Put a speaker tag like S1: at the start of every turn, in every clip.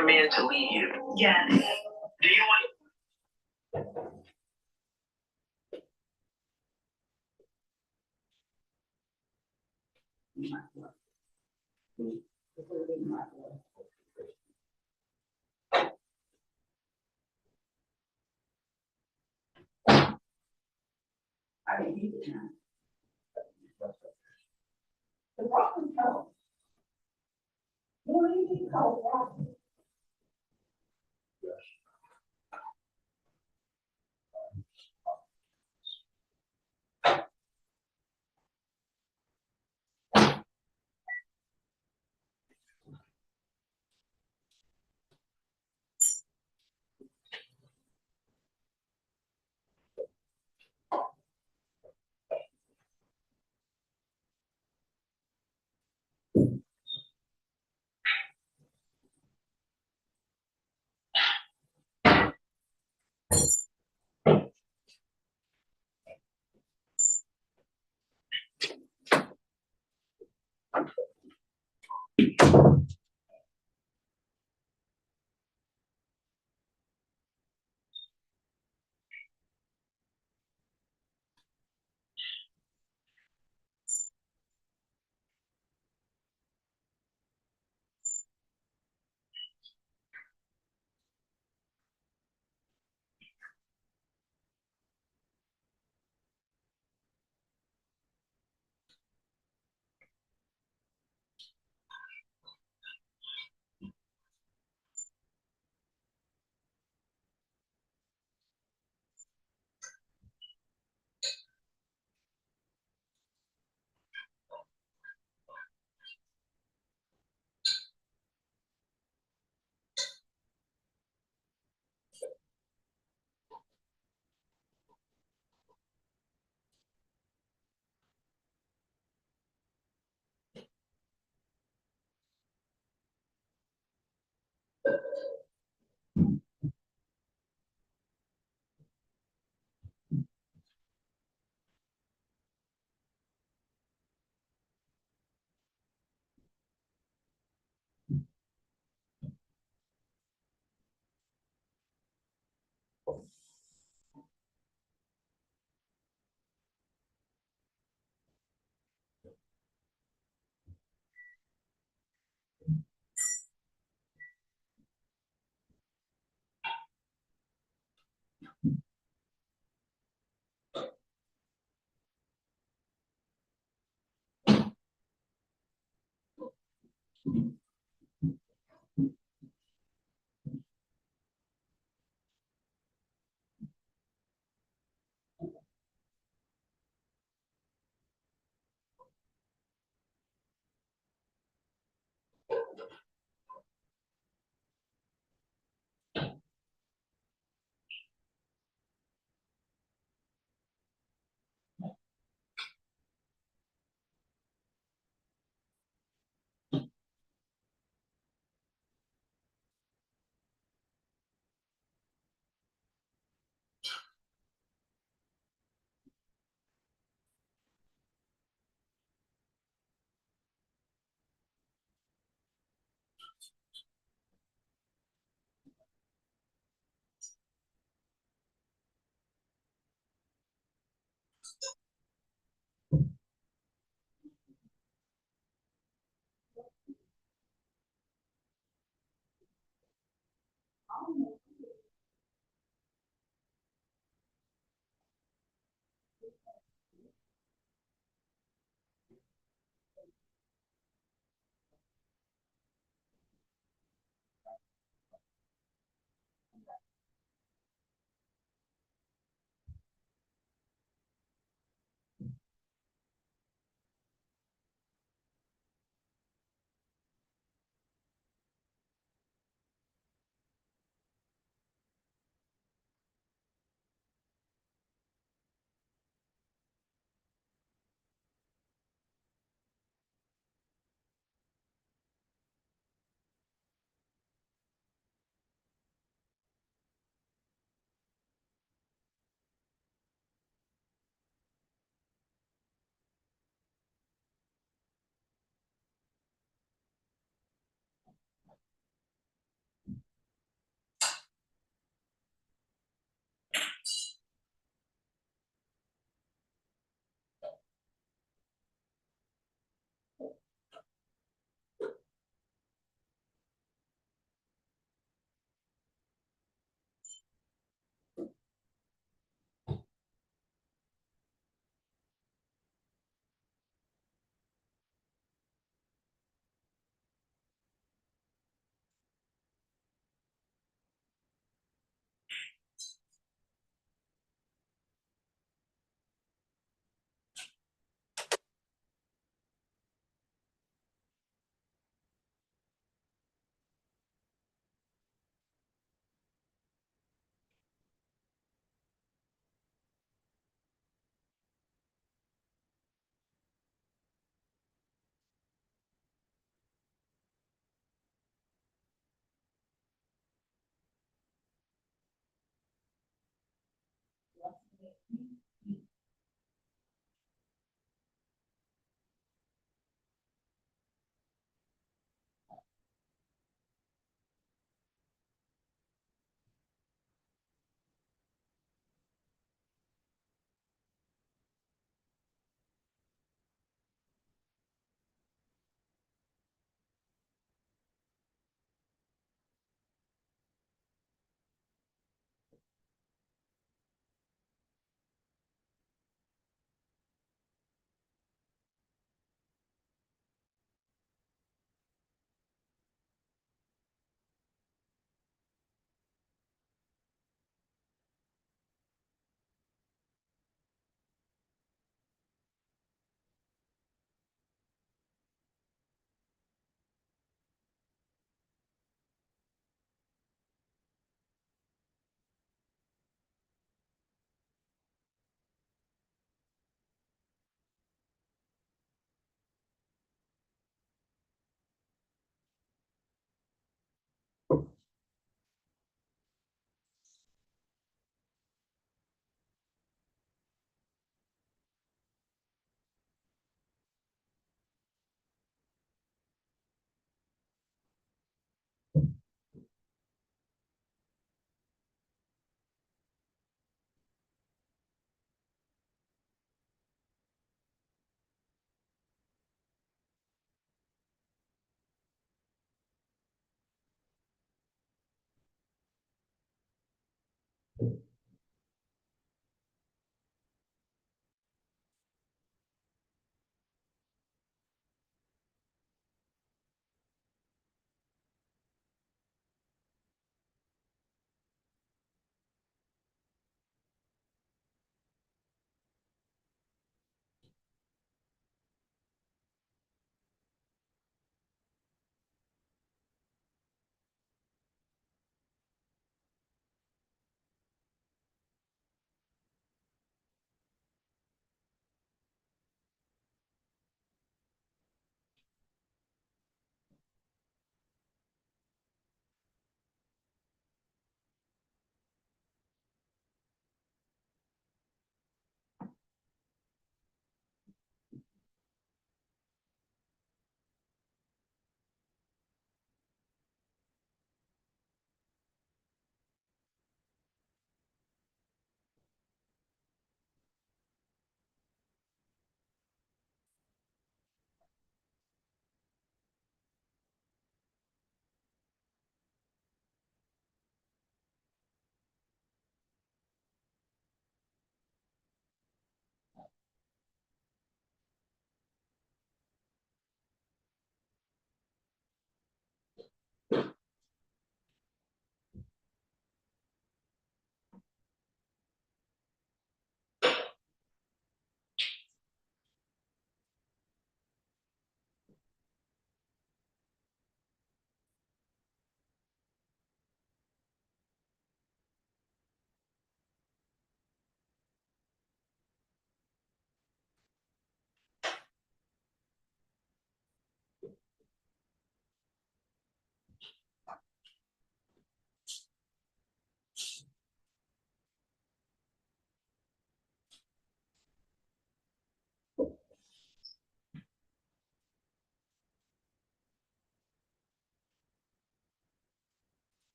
S1: your man to leave you?
S2: Yeah.
S1: Do you want?
S2: I didn't need it now. The problem comes. What do you need to call problem?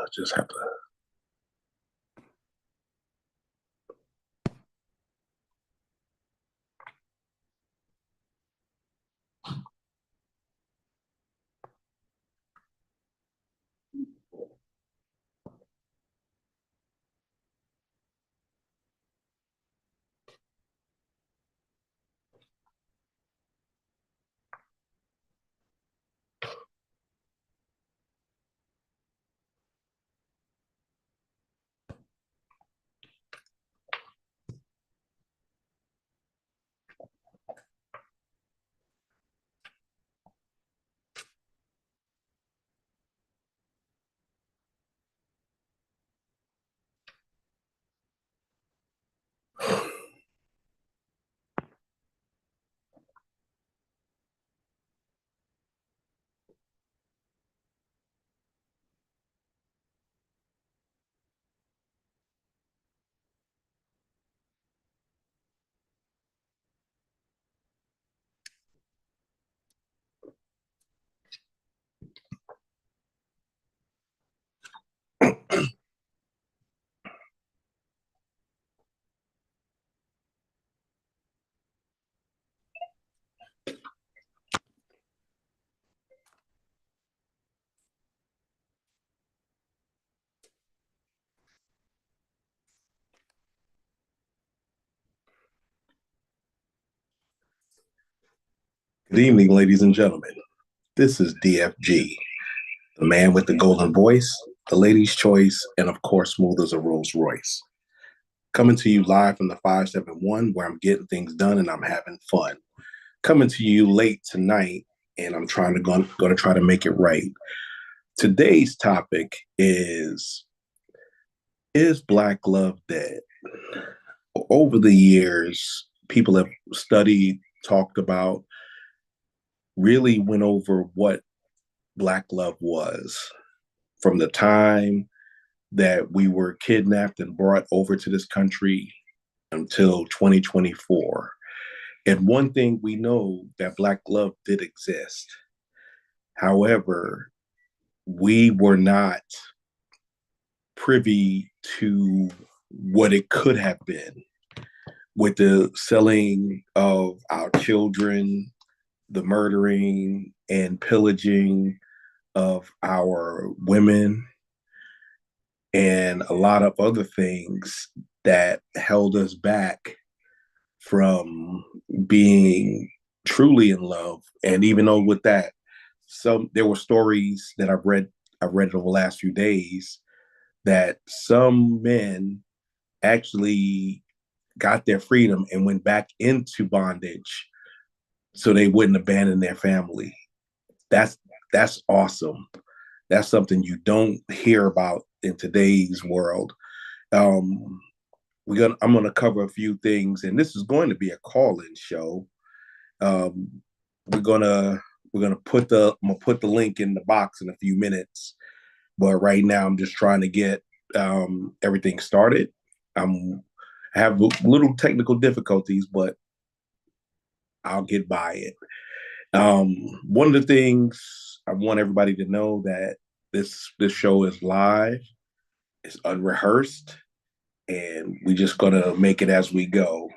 S3: Just have to. Good evening, ladies and gentlemen. This is DFG, the man with the golden voice, the lady's choice, and of course, smooth as a Rolls Royce. Coming to you live from the 571, where I'm getting things done and I'm having fun. Coming to you late tonight, and I'm going to try to make it right. Today's topic is Black love dead? Over the years, people have studied, talked about, really went over what Black love was from the time that we were kidnapped and brought over to this country until 2024. And one thing we know, that Black love did exist. However, we were not privy to what it could have been with the selling of our children, the murdering and pillaging of our women, and a lot of other things that held us back from being truly in love. And even though with that, there were stories that I've read over the last few days that some men actually got their freedom and went back into bondage so they wouldn't abandon their family. That's awesome. That's something you don't hear about in today's world. I'm gonna cover a few things, and this is going to be a call-in show. I'm gonna put the link in the box in a few minutes, but right now I'm just trying to get everything started. I have little technical difficulties, but I'll get by it. One of the things I want everybody to know, that this show is live, it's unrehearsed, and we just gonna make it as we go.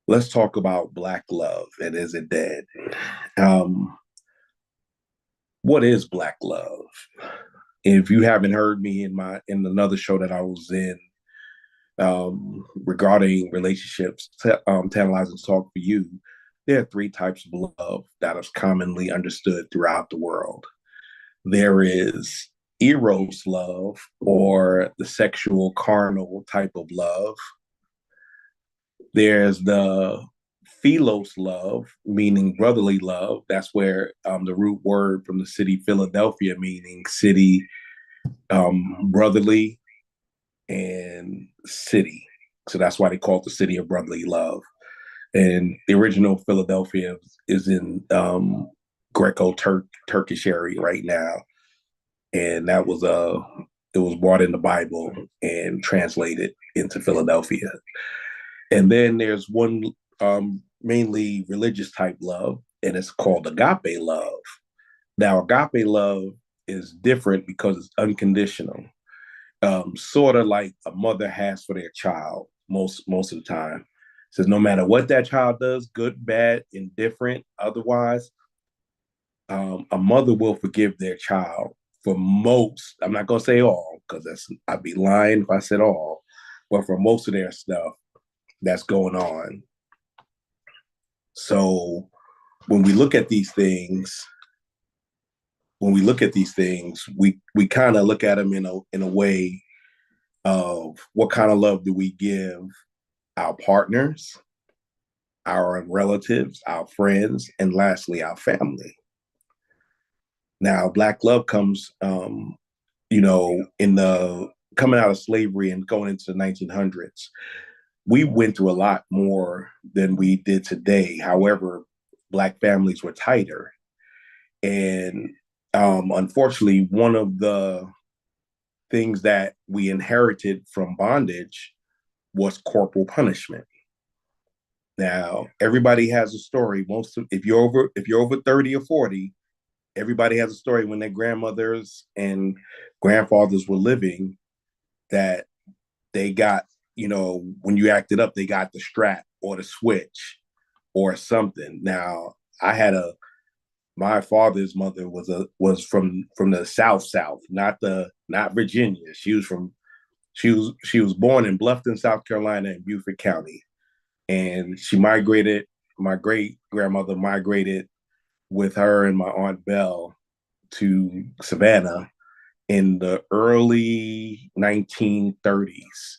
S3: Let's talk about Black love, and is it dead? What is Black love? If you haven't heard me in another show that I was in, regarding relationships, Tantalizing Talk for You, there are three types of love that is commonly understood throughout the world. There is eros love, or the sexual carnal type of love. There's the philos love, meaning brotherly love. That's where the root word from the city Philadelphia, meaning city, brotherly, and city. So that's why they call it the city of brotherly love. And the original Philadelphia is in Greco-Turkish area right now. And that was it was brought in the Bible and translated into Philadelphia. And then there's one mainly religious type love, and it's called agape love. Now, agape love is different because it's unconditional, sort of like a mother has for their child most of the time. Says no matter what that child does, good, bad, indifferent, otherwise, a mother will forgive their child for most. I'm not gonna say all because that's I'd be lying if I said all, but for most of their stuff that's going on. So when we look at these things, we kind of look at them in a way of what kind of love do we give our partners, our relatives, our friends, and lastly, our family. Now, Black love comes, in the coming out of slavery and going into the 1900s. We went through a lot more than we did today. However, Black families were tighter. And unfortunately, one of the things that we inherited from bondage was corporal punishment. Now, everybody has a story. If you're over 30 or 40, everybody has a story when their grandmothers and grandfathers were living that they got, when you acted up, they got the strap or the switch or something. Now, my father's mother was from the South, not Virginia. She was born in Bluffton, South Carolina, in Beaufort County, and she migrated. My great grandmother migrated with her and my aunt Belle to Savannah in the early 1930s,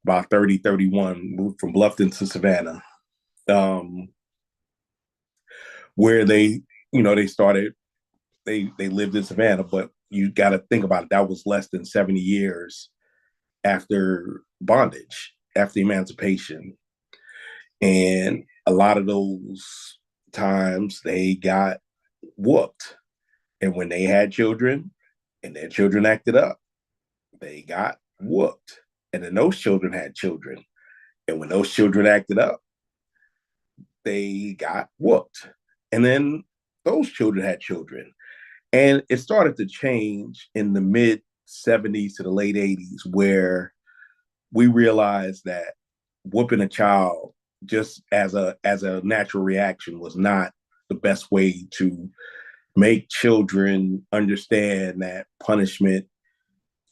S3: about 31, moved from Bluffton to Savannah, where they started, they lived in Savannah, but you got to think about it. That was less than 70 years after bondage, after emancipation. And a lot of those times they got whooped. And when they had children and their children acted up, they got whooped. And then those children had children. And when those children acted up, they got whooped. And then those children had children. And it started to change in the mid 70s to the late 80s, where we realized that whooping a child just as a natural reaction was not the best way to make children understand that punishment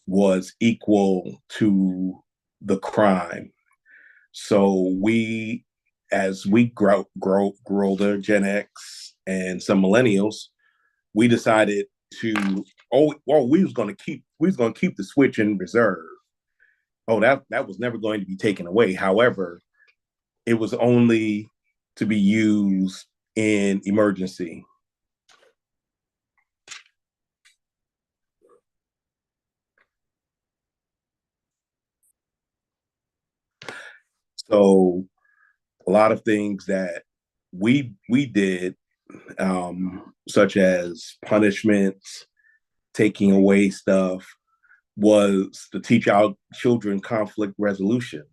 S3: was equal to the crime. So as we grow older, Gen X and some millennials, we decided to we was gonna keep the switch in reserve. Oh, that was never going to be taken away. However, it was only to be used in emergency. So a lot of things that we did, such as punishments, taking away stuff, was to teach our children conflict resolution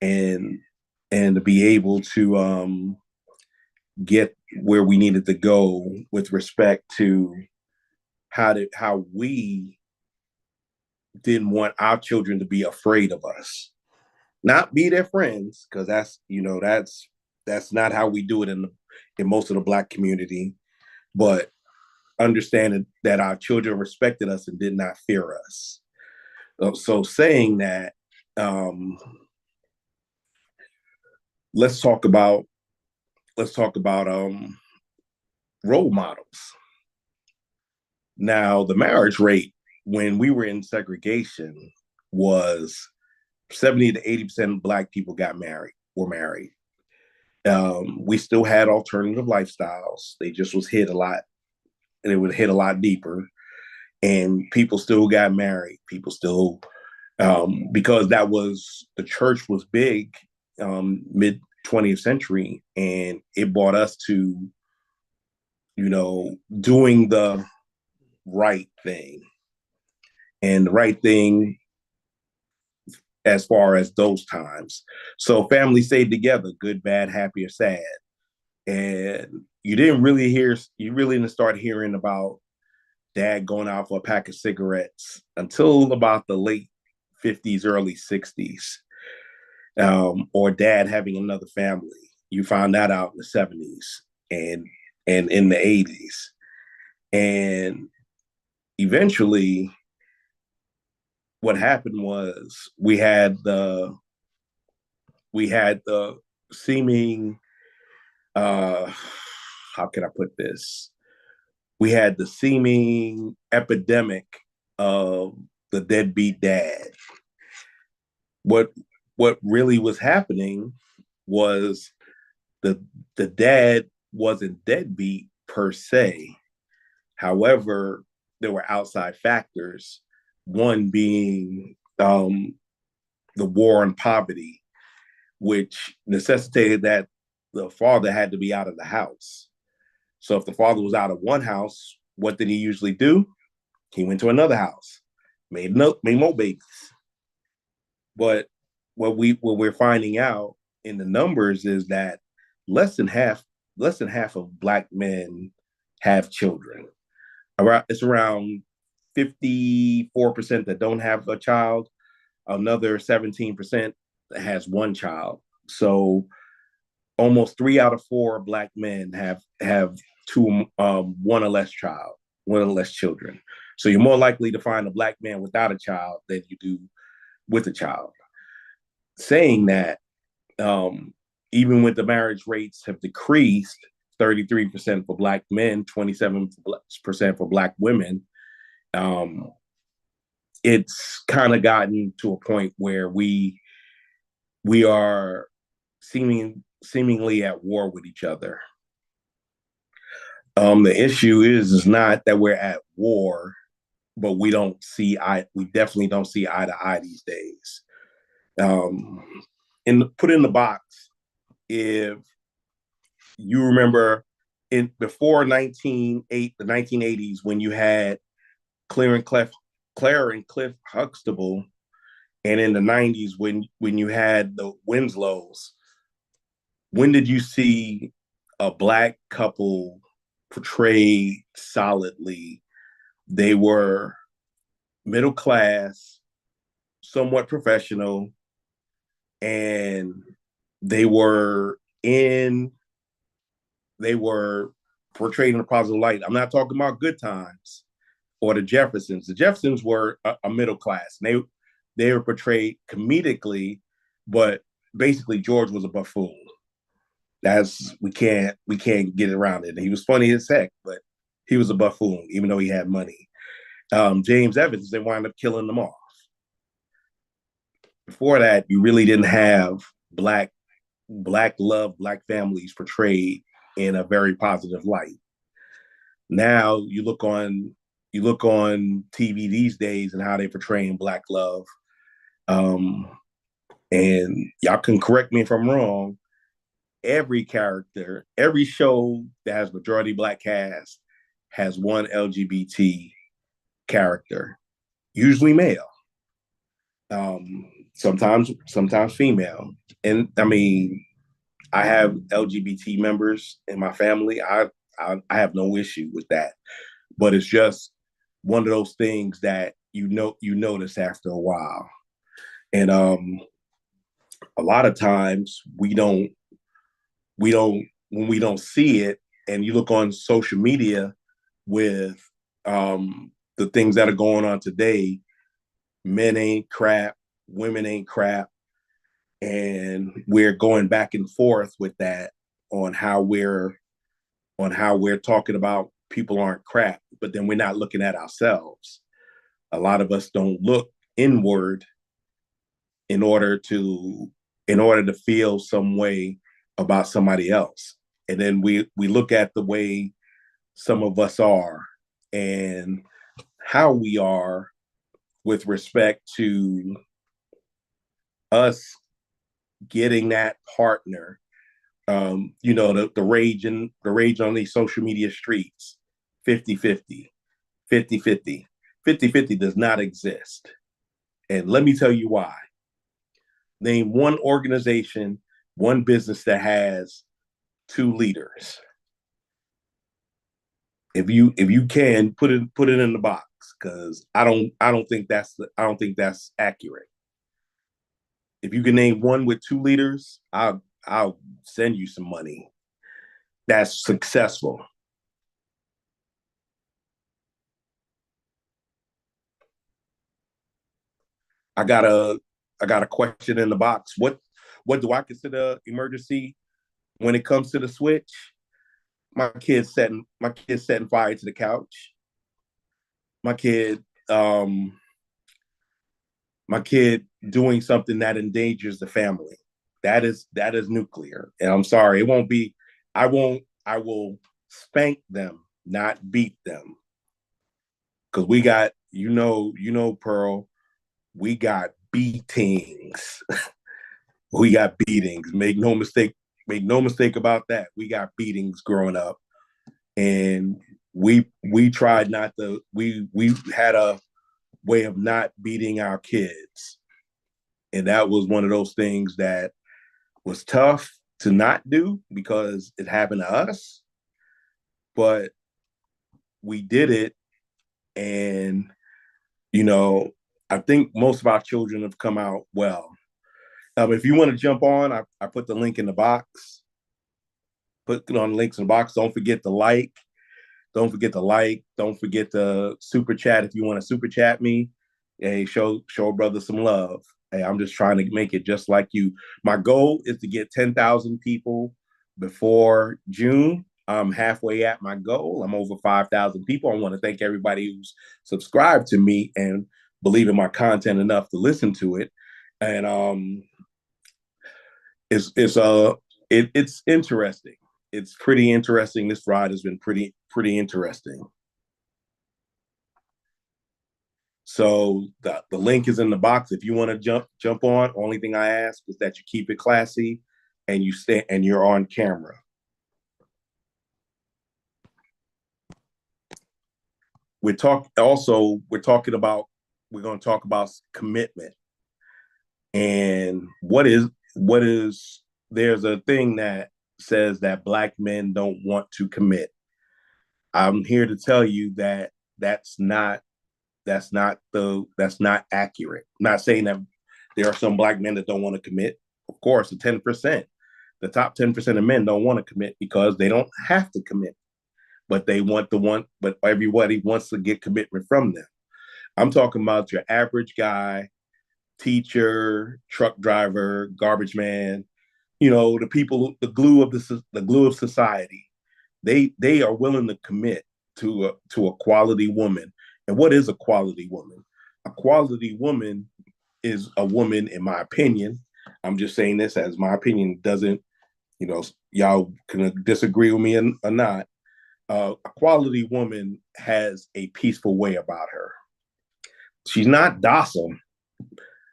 S3: and to be able to get where we needed to go with respect to how we didn't want our children to be afraid of us, not be their friends, because that's not how we do it in most of the Black community, but understanding that our children respected us and did not fear us. So saying that, let's talk about role models. Now, the marriage rate when we were in segregation was 70 to 80% of Black people were married. We still had alternative lifestyles. They just was hit a lot, and it would hit a lot deeper. And people still got married. People still, because the church was big, mid 20th century, and it brought us to, doing the right thing. And the right thing as far as those times. So families stayed together, good, bad, happy, or sad. And, you really didn't start hearing about dad going out for a pack of cigarettes until about the late 50s, early 60s, or dad having another family. You found that out in the 70s and in the 80s. And eventually, what happened was we had the seeming how can I put this? We had the seeming epidemic of the deadbeat dad. What what really was happening was the the dad wasn't deadbeat per se. However, there were outside factors. One being the war on poverty, which necessitated that the father had to be out of the house. So if the father was out of one house, what did he usually do? He went to another house, made more babies. But what we're finding out in the numbers is that less than half less than half of Black men have children. It's around 54% that don't have a child. Another 17% that has one child. So almost 3 out of 4 Black men have one or less children. So you're more likely to find a Black man without a child than you do with a child. Saying that, even when the marriage rates have decreased, 33% for Black men, 27% for Black women, it's kind of gotten to a point where we are seemingly at war with each other. The issue is not that we're at war, but we definitely don't see eye to eye these days. And put in the box, if you remember before the 1980s, when you had Claire and Cliff Huxtable, and in the 90s when you had the Winslows, when did you see a Black couple portrayed solidly? They were middle class, somewhat professional, and they were portrayed in a positive light. I'm not talking about Good Times or the Jeffersons. The Jeffersons were a middle class. And they were portrayed comedically, but basically George was a buffoon. We can't get around it. He was funny as heck, but he was a buffoon, even though he had money. James Evans, they wound up killing them off. Before that, you really didn't have Black love, Black families portrayed in a very positive light. Now you look on TV these days and how they portraying Black love. And y'all can correct me if I'm wrong. Every show that has majority Black cast has one LGBT character, usually male. Sometimes female. And I mean, I have LGBT members in my family. I have no issue with that, but it's just one of those things that you notice after a while. And a lot of times when we don't see it, and you look on social media with the things that are going on today, men ain't crap, women ain't crap, and we're going back and forth with that on how we're talking about people aren't crap, but then we're not looking at ourselves. A lot of us don't look inward in order to feel some way about somebody else. And then we look at the way some of us are and how we are with respect to us getting that partner. The rage on these social media streets, 50-50. 50-50 does not exist. And let me tell you why. Name one organization, one business that has 2 leaders. if you can put it in the box, because I don't think that's accurate. If you can name one with 2 liters, I'll send you some money. That's successful. I got a I got a question in the box. What do I consider emergency when it comes to the switch? My kid setting fire to the couch. My kid um my kid doing something that endangers the family. That is nuclear. And I'm sorry, it won't be I will spank them, not beat them. Because we got, Pearl, we got beatings. We got beatings. Make no mistake about that. We got beatings growing up. And we tried not to we had a way of not beating our kids. And that was one of those things that was tough to not do because it happened to us, but we did it. And, you know, I think most of our children have come out well. If you want to jump on, I put the link in the box. Put it on links in the box. Don't forget to like. Don't forget to like. Don't forget to super chat if you want to super chat me. Hey, show a brother some love. Hey, I'm just trying to make it just like you. My goal is to get 10,000 people before June. I'm halfway at my goal. I'm over 5,000 people. I want to thank everybody who's subscribed to me and believe in my content enough to listen to it. And it's interesting. It's pretty interesting. This ride has been pretty interesting. So the link is in the box. If you want to jump on, only thing I ask is that you keep it classy and you're on camera. We're talking about we're going to talk about commitment. And what is there's a thing that says that Black men don't want to commit. I'm here to tell you that that's not accurate. I'm not saying that there are some Black men that don't want to commit. Of course, the top 10% of men don't want to commit because they don't have to commit, but but everybody wants to get commitment from them. I'm talking about your average guy, teacher, truck driver, garbage man, the people, the glue of society. They are willing to commit to a quality woman. And what is a quality woman? A quality woman is a woman, in my opinion. I'm just saying this as my opinion. Doesn't, y'all can disagree with me or not. A quality woman has a peaceful way about her. She's not docile.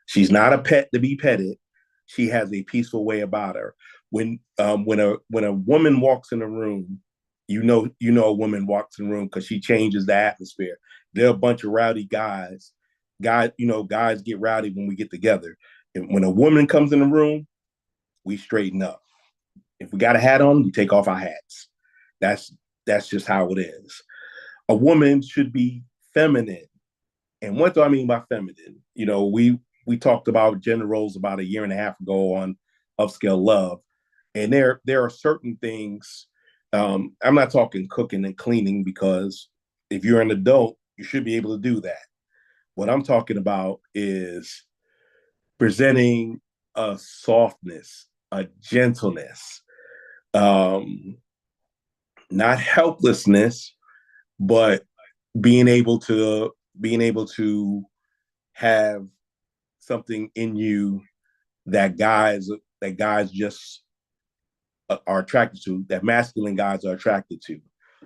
S3: She's not a pet to be petted. She has a peaceful way about her. When a woman walks in a room, a woman walks in the room because she changes the atmosphere. They're a bunch of rowdy guys. Guys get rowdy when we get together. And when a woman comes in the room, we straighten up. If we got a hat on, we take off our hats. That's just how it is. A woman should be feminine. And what do I mean by feminine? We talked about gender roles about a year and a half ago on Upscale Love. And there are certain things. I'm not talking cooking and cleaning, because if you're an adult, you should be able to do that. What I'm talking about is presenting a softness, a gentleness, not helplessness, but being able to have something in you that guys just are attracted to, that masculine guys are attracted to.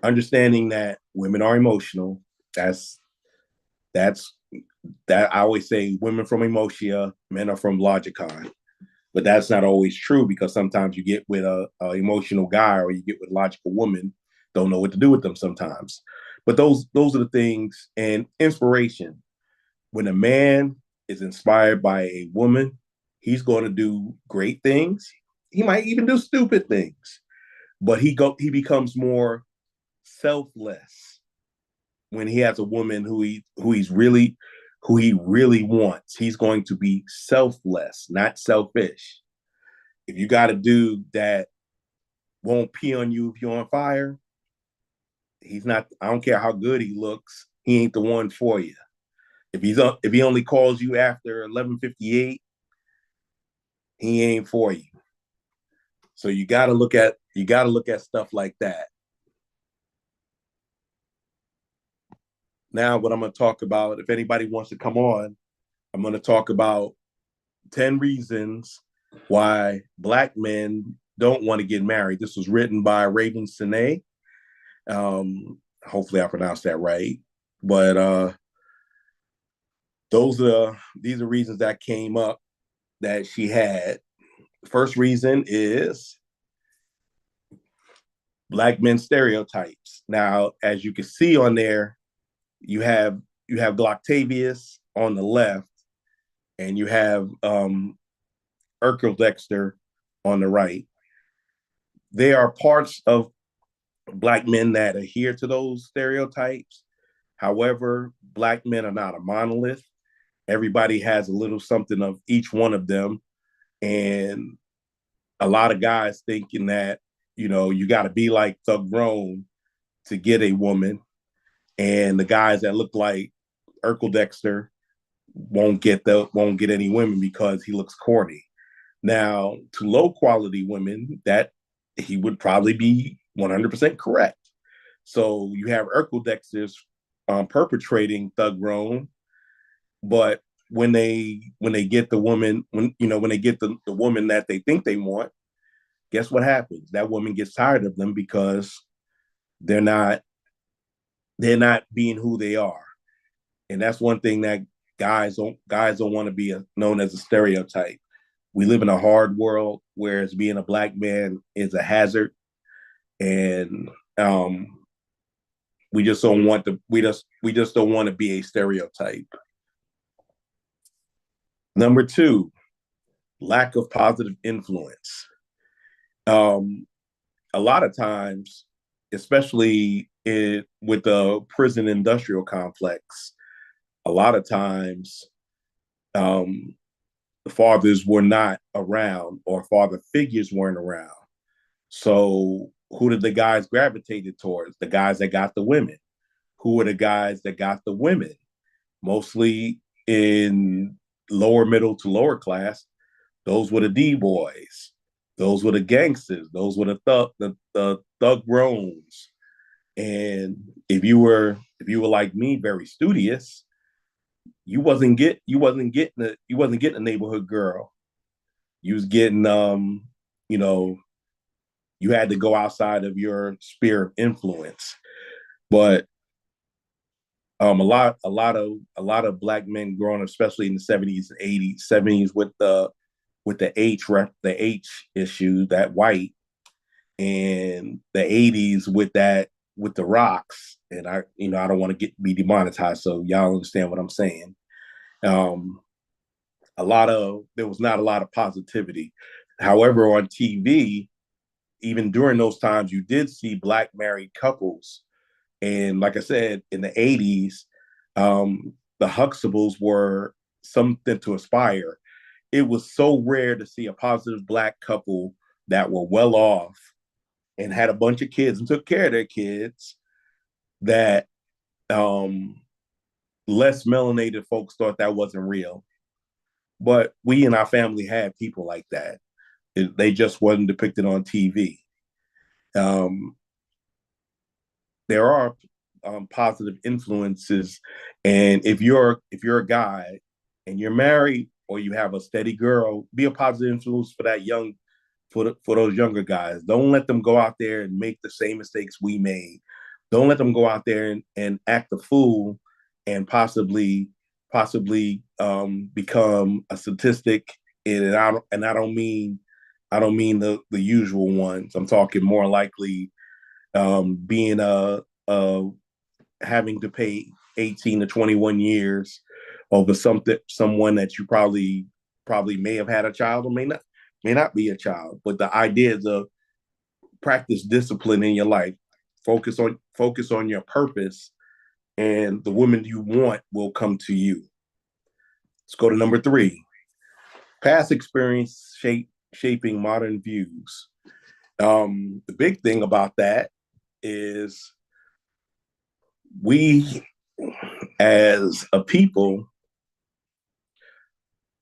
S3: Understanding that women are emotional. That's that I always say women from Emotia, men are from Logicon. But that's not always true, because sometimes you get with a emotional guy, or you get with a logical woman, don't know what to do with them sometimes. But those are the things. And inspiration. When a man is inspired by a woman, he's going to do great things. He might even do stupid things, but he becomes more selfless when he has a woman who he really wants. He's going to be selfless, not selfish. If you got a dude that won't pee on you if you're on fire, he's not. I don't care how good he looks. He ain't the one for you. If he only calls you after 11:58, he ain't for you. So you got to look at stuff like that. Now, what I'm going to talk about, if anybody wants to come on, I'm going to talk about 10 reasons why Black men don't want to get married. This was written by 𝐉𝐮𝐬. Hopefully I pronounced that right. But these are reasons that came up that she had. First reason is Black men stereotypes. Now, as you can see on there, you have 𝐿octavius on the left, and you have 𝐼𝐻𝐼𝐾 on the right. There are parts of Black men that adhere to those stereotypes. However, Black men are not a monolith. Everybody has a little something of each one of them. And a lot of guys thinking that, you got to be like Thug Grown to get a woman. And the guys that look like 𝐼𝐻𝐼𝐾 won't get any women because he looks corny. Now, to low quality women, that he would probably be 100% correct. So you have 𝐼𝐻𝐼𝐾 perpetrating Thug Grown, but when they get the woman, when they get the woman that they think they want, guess what happens? That woman gets tired of them because they're not being who they are. And that's one thing that guys don't want to be known as a stereotype. We live in a hard world, whereas being a Black man is a hazard. And we just don't want to be a stereotype. Number 2, lack of positive influence. A lot of times, especially with the prison industrial complex, a lot of times the fathers were not around, or father figures weren't around. So who did the guys gravitated towards? The guys that got the women. Who were the guys that got the women? Mostly in lower middle to lower class, those were the D-boys. Those were the gangsters. Those were the thug groans. And if you were like me, very studious, you wasn't getting a neighborhood girl. You was getting you had to go outside of your sphere of influence. But a lot of Black men growing up, especially in the 70s and 80s, 70s with the H issue, that white, and the 80s with the rocks. And I don't want to be demonetized, so y'all understand what I'm saying. There was not a lot of positivity. However, on TV, even during those times, you did see Black married couples. And like I said, in the 80s, the Huxtables were something to aspire. It was so rare to see a positive Black couple that were well off and had a bunch of kids and took care of their kids, that less melanated folks thought that wasn't real. But we in our family had people like that. They just wasn't depicted on TV. There are positive influences, and if you're a guy and you're married or you have a steady girl, be a positive influence for those younger guys. Don't let them go out there and make the same mistakes we made. Don't let them go out there and act a fool and possibly become a statistic. And I don't mean the usual ones. I'm talking more likely being having to pay 18 to 21 years over someone that you probably may have had a child or may not be a child. But the idea is to practice discipline in your life. focus on your purpose, and the woman you want will come to you. Let's go to number 3. Past experience shaping modern views. The big thing about that is we, as a people,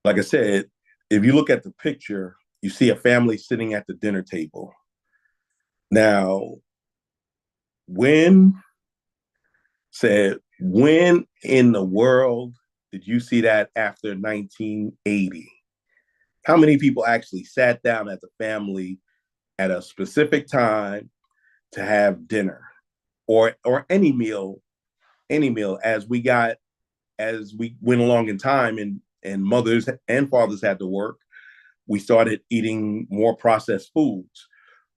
S3: like I said, if you look at the picture, you see a family sitting at the dinner table. Now, when in the world did you see that after 1980? How many people actually sat down as a family at a specific time to have dinner or any meal as we went along in time, and mothers and fathers had to work, we started eating more processed foods.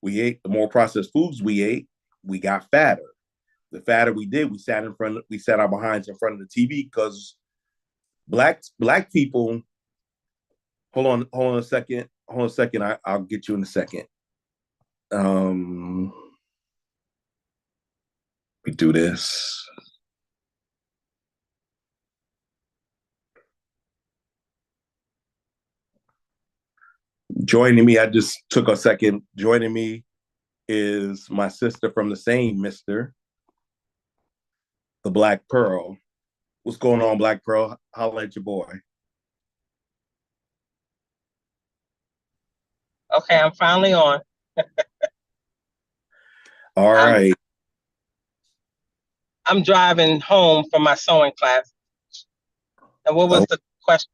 S3: The more processed foods we ate, we got fatter. The fatter we did, we sat our behinds in front of the TV, because black people. Hold on a second. I'll get you in a second. We do this. Joining me, I just took a second. Joining me is my sister from the same mister, the Black Pearl. What's going on, Black Pearl? Holla at your boy.
S4: Okay, I'm finally on.
S3: All right.
S4: I'm driving home from my sewing class. And what was the question?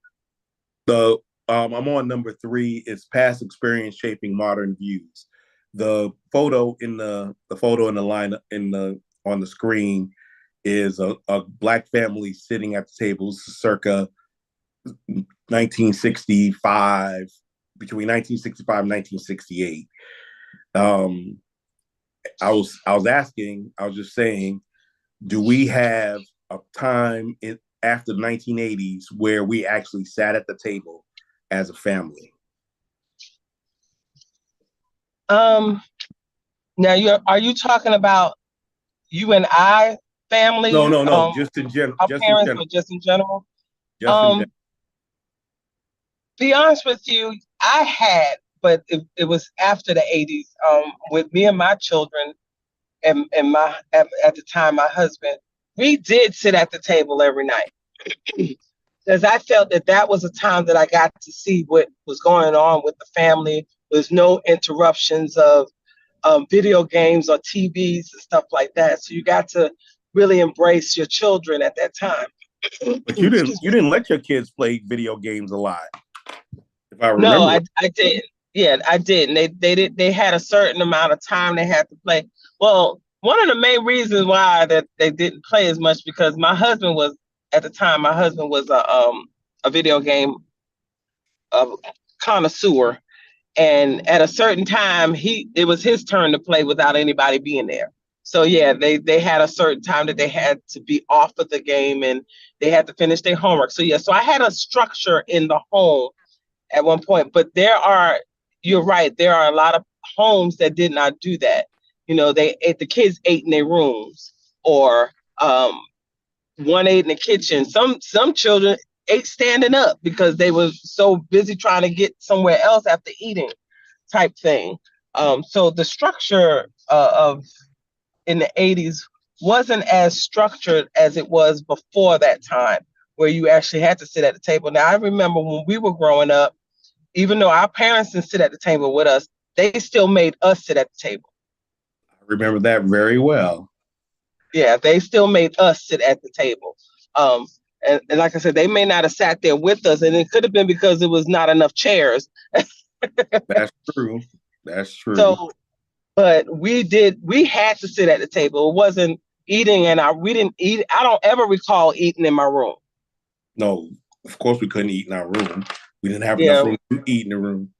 S3: I'm on number 3. It's past experience shaping modern views. The photo in the line on the screen is a Black family sitting at the tables circa 1965, between 1965 and 1968. I was just saying, do we have a time after the 1980s where we actually sat at the table as a family?
S4: Now are you talking about you and I family?
S3: No, just in general.
S4: Our parents, or just in general?
S3: Just in general.
S4: Be honest with you, I had, but it was after the 80s. With me and my children, and at the time my husband, we did sit at the table every night, because I felt that was a time that I got to see what was going on with the family. There's no interruptions of video games or TVs and stuff like that. So you got to really embrace your children at that time.
S3: But you didn't let your kids play video games a lot, if I remember.
S4: No, I did. Yeah, I did. And they had a certain amount of time they had to play. Well, one of the main reasons why that they didn't play as much, because my husband was a video game connoisseur, and at a certain time it was his turn to play without anybody being there. So yeah, they had a certain time that they had to be off of the game, and they had to finish their homework. So yeah, so I had a structure in the home at one point, but you're right, there are a lot of homes that did not do that. The kids ate in their rooms, or one ate in the kitchen. Some children ate standing up because they were so busy trying to get somewhere else after eating, type thing. So the structure of in the 80s wasn't as structured as it was before that time, where you actually had to sit at the table. Now, I remember when we were growing up, even though our parents didn't sit at the table with us, they still made us sit at the table.
S3: I remember that very well.
S4: Yeah, they still made us sit at the table. And like I said, they may not have sat there with us, and it could have been because it was not enough chairs.
S3: That's true.
S4: So, but we had to sit at the table. It wasn't eating, and we didn't eat. I don't ever recall eating in my room.
S3: No, of course we couldn't eat in our room. We didn't have enough room to eat in the room.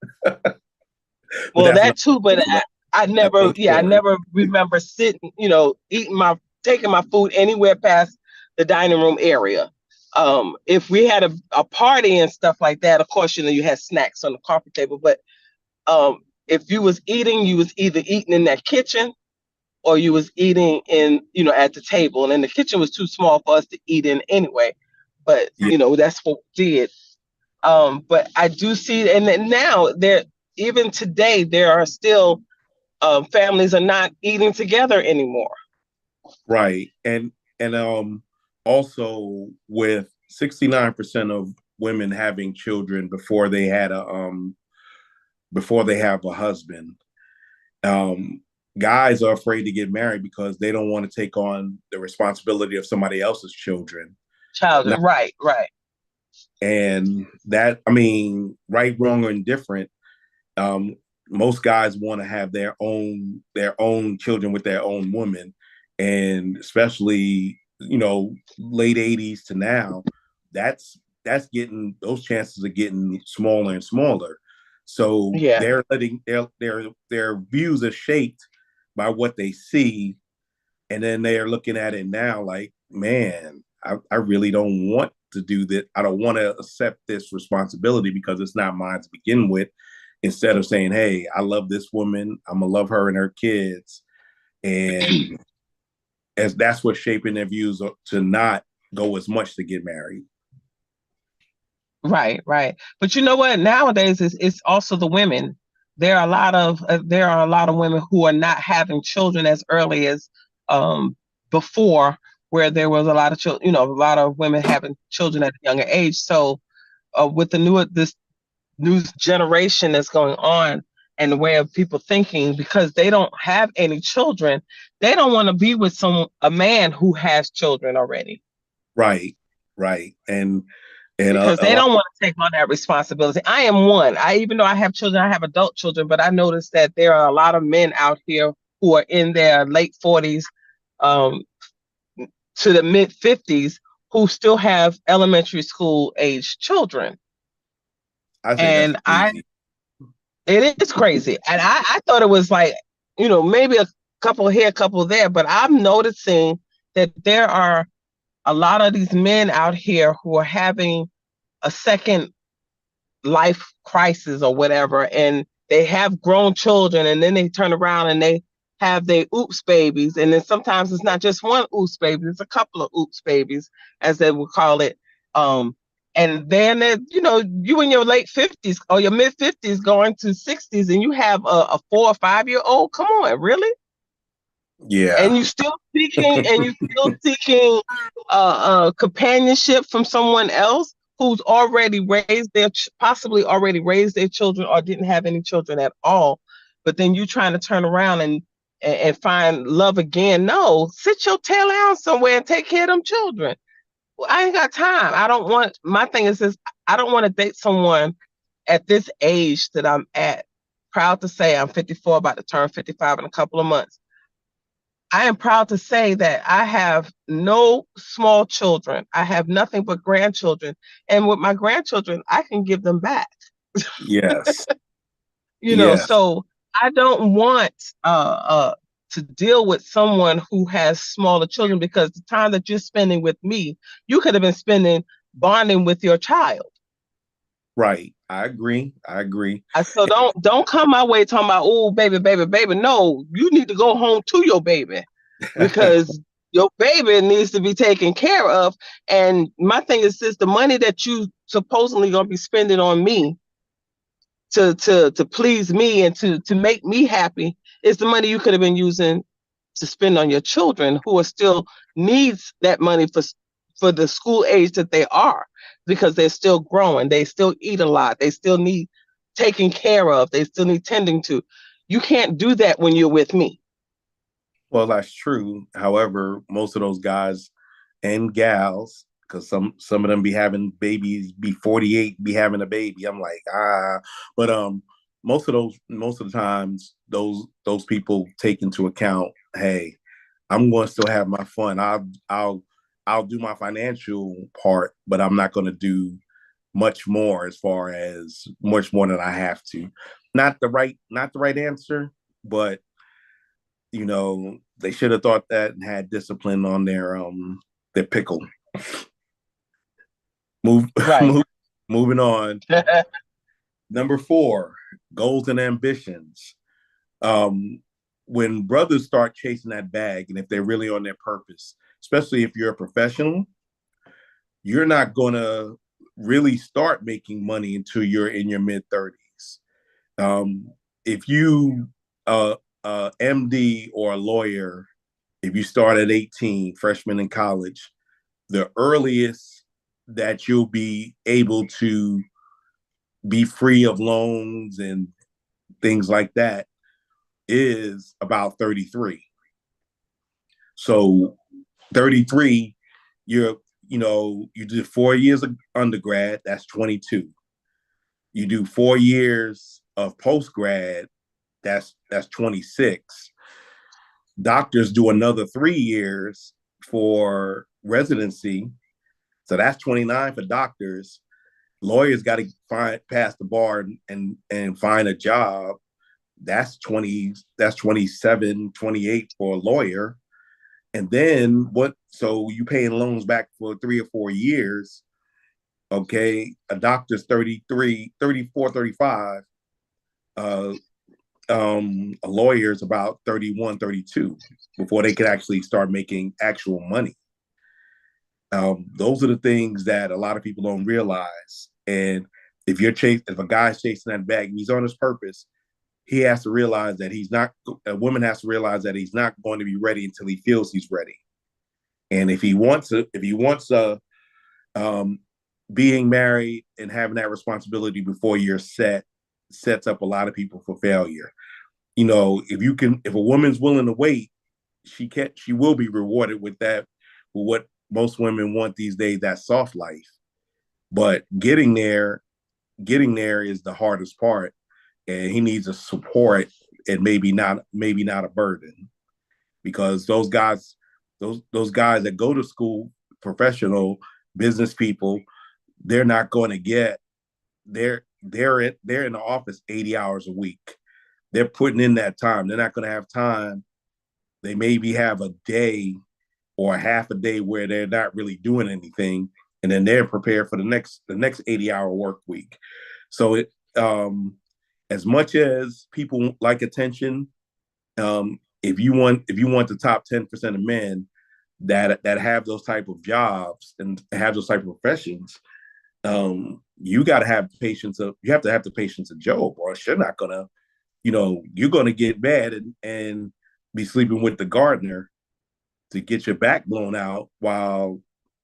S4: Well, that too, but I never remember sitting, taking my food anywhere past the dining room area. If we had a party and stuff like that, of course, you had snacks on the coffee table. But if you was eating, you was either eating in that kitchen, or you was eating in, at the table. And then the kitchen was too small for us to eat in anyway. But,
S3: Yeah.
S4: that's what we did. But I do see, and then now even today, there are still families are not eating together anymore.
S3: Right. And also with 69% of women having children before they have a husband, guys are afraid to get married because they don't want to take on the responsibility of somebody else's children.
S4: Children, right.
S3: And that, I mean, right, wrong, or indifferent, most guys want to have their own children with their own woman, and especially late 80s to now, that's getting, those chances are getting smaller and smaller. So
S4: Yeah.
S3: they're letting their views are shaped by what they see, and then they're looking at it now like, man, I really don't want to do that. I don't want to accept this responsibility because it's not mine to begin with. Instead of saying, hey, I love this woman, I'm gonna love her and her kids. And as that's what's shaping their views to not go as much to get married.
S4: Right. But you know what? Nowadays, it's also the women. There are a lot of women who are not having children as early as before, where there was a lot of children. A lot of women having children at a younger age. So with this new generation that's going on, and the way of people thinking, because they don't have any children, they don't want to be with a man who has children already.
S3: Right. And
S4: because they don't want to take on that responsibility. I am one. Even though I have children, I have adult children, but I noticed that there are a lot of men out here who are in their late 40s to the mid 50s who still have elementary school age children.
S3: I think that's crazy.
S4: It is crazy. And I thought it was like, maybe a couple here, a couple there, but I'm noticing that there are a lot of these men out here who are having a second life crisis or whatever, and they have grown children, and then they turn around and they have their oops babies, and then sometimes it's not just one oops baby, it's a couple of oops babies, as they would call it. And then you in your late 50s or your mid 50s going to 60s, and you have a 4 or 5 year old. Come on, really?
S3: Yeah.
S4: And you still seeking companionship from someone else who's possibly already raised their children or didn't have any children at all. But then you trying to turn around and find love again. No, sit your tail down somewhere and take care of them children. Well, I ain't got time. My thing is this, I don't want to date someone at this age that I'm at. Proud to say I'm 54, about to turn 55 in a couple of months. I am proud to say that I have no small children. I have nothing but grandchildren. And with my grandchildren, I can give them back.
S3: Yes.
S4: So I don't want to deal with someone who has smaller children, because the time that you're spending with me, you could have been spending bonding with your child.
S3: Right. I agree.
S4: So don't come my way talking about, oh, baby. No, you need to go home to your baby, because your baby needs to be taken care of. And my thing is this, the money that you supposedly gonna be spending on me to please me and to make me happy is the money you could have been using to spend on your children, who are still needs that money for the school age that they are, because they're still growing. They still eat a lot. They still need taken care of. They still need tending to. You can't do that when you're with me.
S3: Well, that's true. However, most of those guys and gals, because some of them be having babies, be 48, be having a baby. I'm like, but most of the times, those people take into account, hey, I'm going to still have my fun. I'll do my financial part, but I'm not going to do much more much more than I have to. Not the right answer, but they should have thought that and had discipline on their pickle. Moving on. Number 4, goals and ambitions. when brothers start chasing that bag, and if they're really on their purpose, especially if you're a professional, you're not gonna really start making money until you're in your mid-30s. If you MD or a lawyer, if you start at 18, freshman in college, the earliest that you'll be able to be free of loans and things like that is about 33. So 33, you did 4 years of undergrad, that's 22. You do 4 years of post-grad, that's 26. Doctors do another 3 years for residency, so that's 29 for doctors. Lawyers got to pass the bar and find a job. That's 27, 28 for a lawyer. And then so you paying loans back for 3 or 4 years. Okay, a doctor's 33, 34, 35. A lawyer's about 31, 32 before they could actually start making actual money. Those are the things that a lot of people don't realize. And if a guy's chasing that bag and he's on his purpose, he has to realize that a woman has to realize that he's not going to be ready until he feels he's ready. And if he wants being married and having that responsibility before you're sets up a lot of people for failure. If a woman's willing to wait, she will be rewarded with what most women want these days, that soft life. But getting there is the hardest part, and he needs a support and maybe not a burden, because those guys that go to school, professional business people, they're not going to get they're in the office 80 hours a week. They're putting in that time. They're not going to have time. They maybe have a day or a half a day where they're not really doing anything, and then they're prepared for the next 80-hour work week. So as much as people like attention, if you want the top 10% of men that have those type of jobs and have those type of professions, you got to have patience. You have to have the patience of Job, or you're not gonna, you're gonna get mad and be sleeping with the gardener to get your back blown out while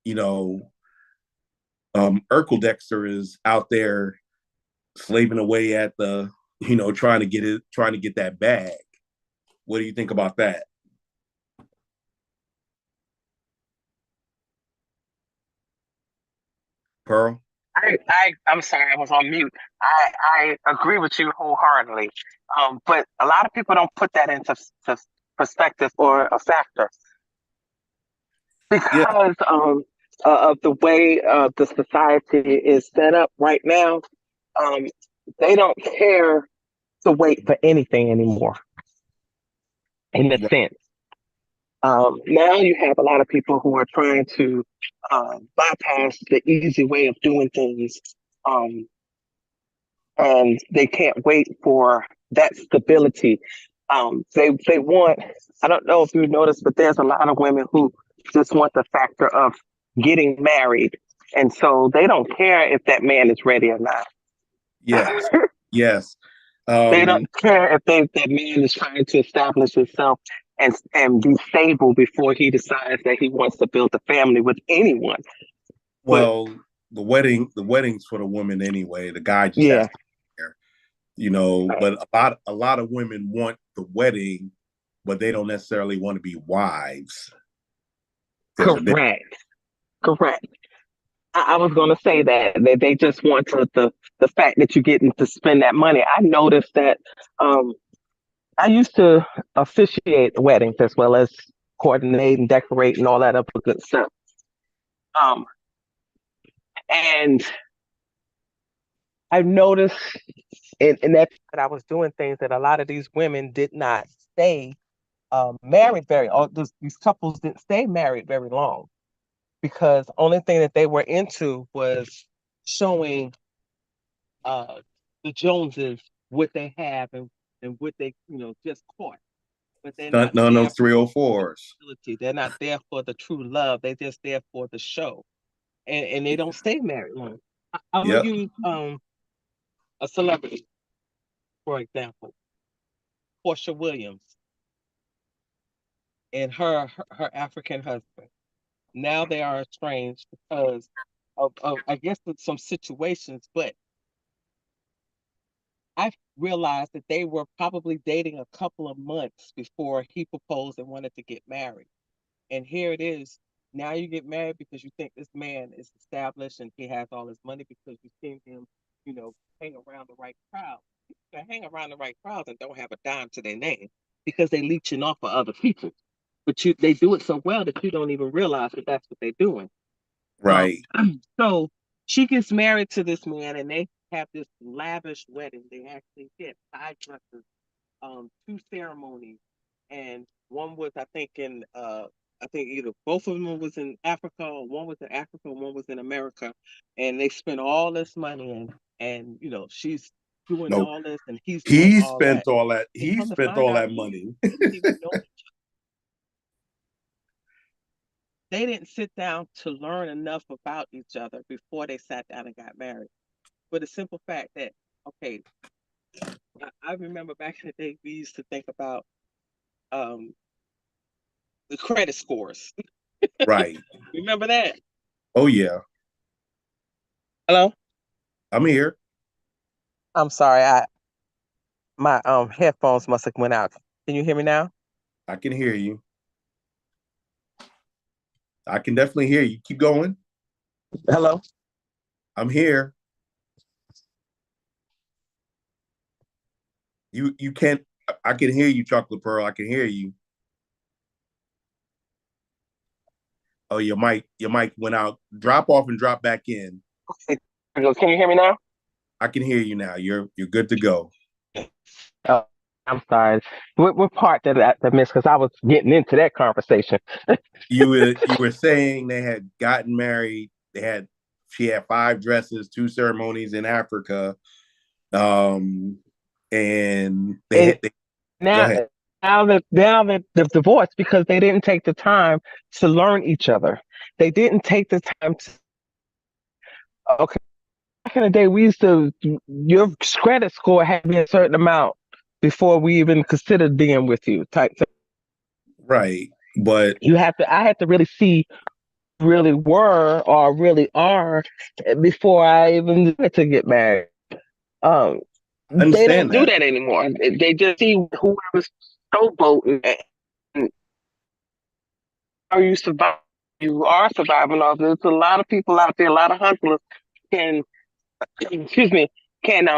S3: 𝐉𝐿 is out there slaving away at the trying to get that bag. What do you think about that, Pearl?
S4: I'm sorry, I was on mute. I agree with you wholeheartedly. But a lot of people don't put that into perspective or a factor
S3: Yeah.
S4: because of the way the society is set up right now. They don't care to wait for anything anymore, in a sense. Now you have a lot of people who are trying to bypass the easy way of doing things, and they can't wait for that stability. They want. I don't know if you noticed, but there's a lot of women who just want the factor of getting married, and so they don't care if that man is ready or not.
S3: Yes. Yes.
S4: They don't care if that man is trying to establish himself and be stable before he decides that he wants to build a family with anyone.
S3: Well, the wedding's for the woman anyway. The guy just has to be there, But a lot of women want the wedding, but they don't necessarily want to be wives.
S4: Correct. I was going to say that they just want the fact that you're getting to spend that money. I noticed that I used to officiate weddings as well as coordinate and decorate and all that other good stuff. And I noticed in that I was doing things that a lot of these women did not stay married these couples didn't stay married very long, because the only thing that they were into was showing the Joneses what they have and what they just caught. but they're not
S3: Stunting on
S4: there
S3: those 304s.
S4: for the they're not there for the true love. They're just there for the show. And they don't stay married long. I'm gonna
S3: Yep.
S4: use a celebrity, for example, Portia Williams and her African husband. Now they are estranged because of I guess some situations, but I realized that they were probably dating a couple of months before he proposed and wanted to get married. And here it is. Now you get married because you think this man is established and he has all his money because you've seen him, hang around the right crowd. They hang around the right crowds and don't have a dime to their name because they leeching off of other people. But they do it so well that you don't even realize that that's what they're doing.
S3: Right.
S4: So she gets married to this man and they have this lavish wedding. They actually get 5 dresses, 2 ceremonies, and one was I think either both of them was in Africa, or one was in Africa, and one was in America, and they spent all this money and she's doing
S3: No,
S4: all this and he's doing
S3: he
S4: all
S3: spent
S4: that.
S3: all that.
S4: And
S3: He
S4: come to
S3: spent
S4: find
S3: all
S4: out,
S3: that money.
S4: they didn't sit down to learn enough about each other before they sat down and got married. For the simple fact that, okay, I remember back in the day we used to think about the credit scores.
S3: Right.
S4: Remember that?
S3: Oh yeah.
S4: Hello?
S3: I'm here.
S4: I'm sorry, my headphones must have went out. Can you hear me now?
S3: I can hear you. I can definitely hear you. Keep going.
S4: Hello?
S3: I'm here. You can't. I can hear you, Chocolate Pearl. I can hear you. Oh, your mic went out. Drop off and drop back in.
S4: Okay. Can you hear me now?
S3: I can hear you now. You're good to go.
S4: Oh, I'm sorry. What part did I miss? Because I was getting into that conversation.
S3: You were saying they had gotten married. She had 5 dresses, 2 ceremonies in Africa. And they
S4: now,
S3: go ahead.
S4: now that they're divorced because they didn't take the time to learn each other. They didn't take the time to. Okay, back in the day, we used to your credit score had to be a certain amount before we even considered being with you. Type thing.
S3: Right, but
S4: I had to really see really were or really are before I even wanted to get married. They don't do that anymore. They just see whoever's showboating and are you surviving? You are surviving off. There's a lot of people out there, a lot of hustlers can, excuse me, can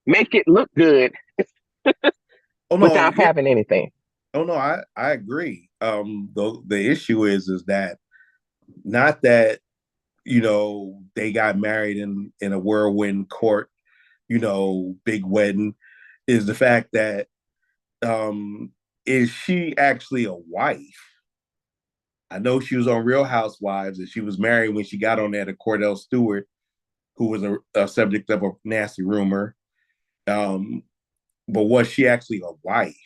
S4: make it look good without having anything.
S3: Oh no, I agree. The issue is that not that they got married in a whirlwind court, big wedding, is the fact that is she actually a wife? I know she was on Real Housewives and she was married when she got on there to Cordell Stewart, who was a subject of a nasty rumor. But was she actually a wife?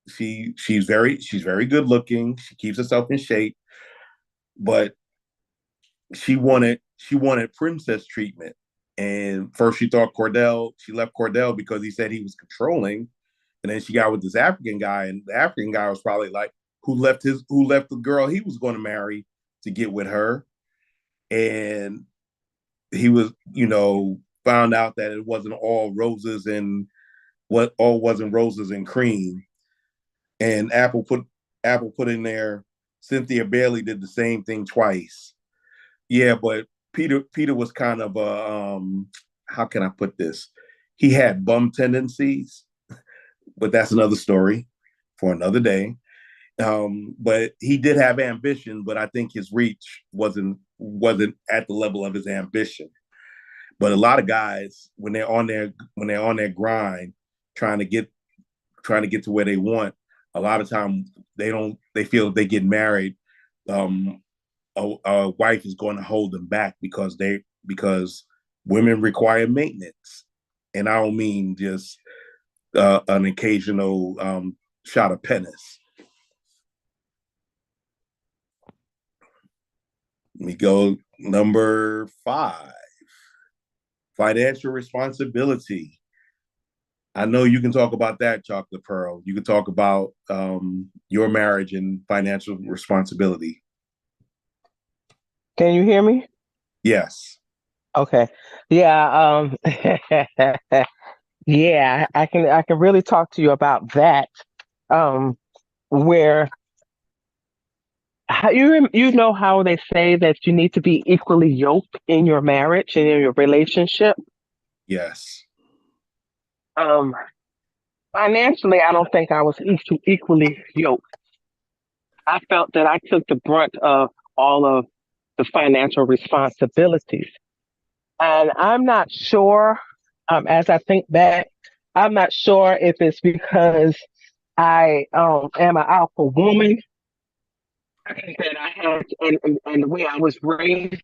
S3: She's very good looking. She keeps herself in shape, but she wanted princess treatment. And first she thought she left Cordell because he said he was controlling. And then she got with this African guy, and the African guy was probably like, who left the girl he was going to marry to get with her. And he was, found out that it wasn't all roses and cream. And Apple put in there, Cynthia Bailey did the same thing twice. Yeah, but Peter was kind of how can I put this? He had bum tendencies, but that's another story for another day. But he did have ambition, but I think his reach wasn't at the level of his ambition. But a lot of guys, when they're on their grind, trying to get to where they want, a lot of time they feel if they get married, a wife is going to hold them back because women require maintenance. And I don't mean just an occasional shot of penis. Let me go number 5. Financial responsibility. I know you can talk about that, Chocolate Pearl. You can talk about your marriage and financial responsibility.
S4: Can you hear me?
S3: Yes.
S4: Okay. Yeah. Yeah, I can really talk to you about that. Where you know how they say that you need to be equally yoked in your marriage and in your relationship.
S3: Yes.
S4: Um, Financially, I don't think I was equally yoked. I felt that I took the brunt of all of the financial responsibilities. And I'm not sure, as I think back, I'm not sure if it's because I am an alpha woman. I think that I had, and the way I was raised,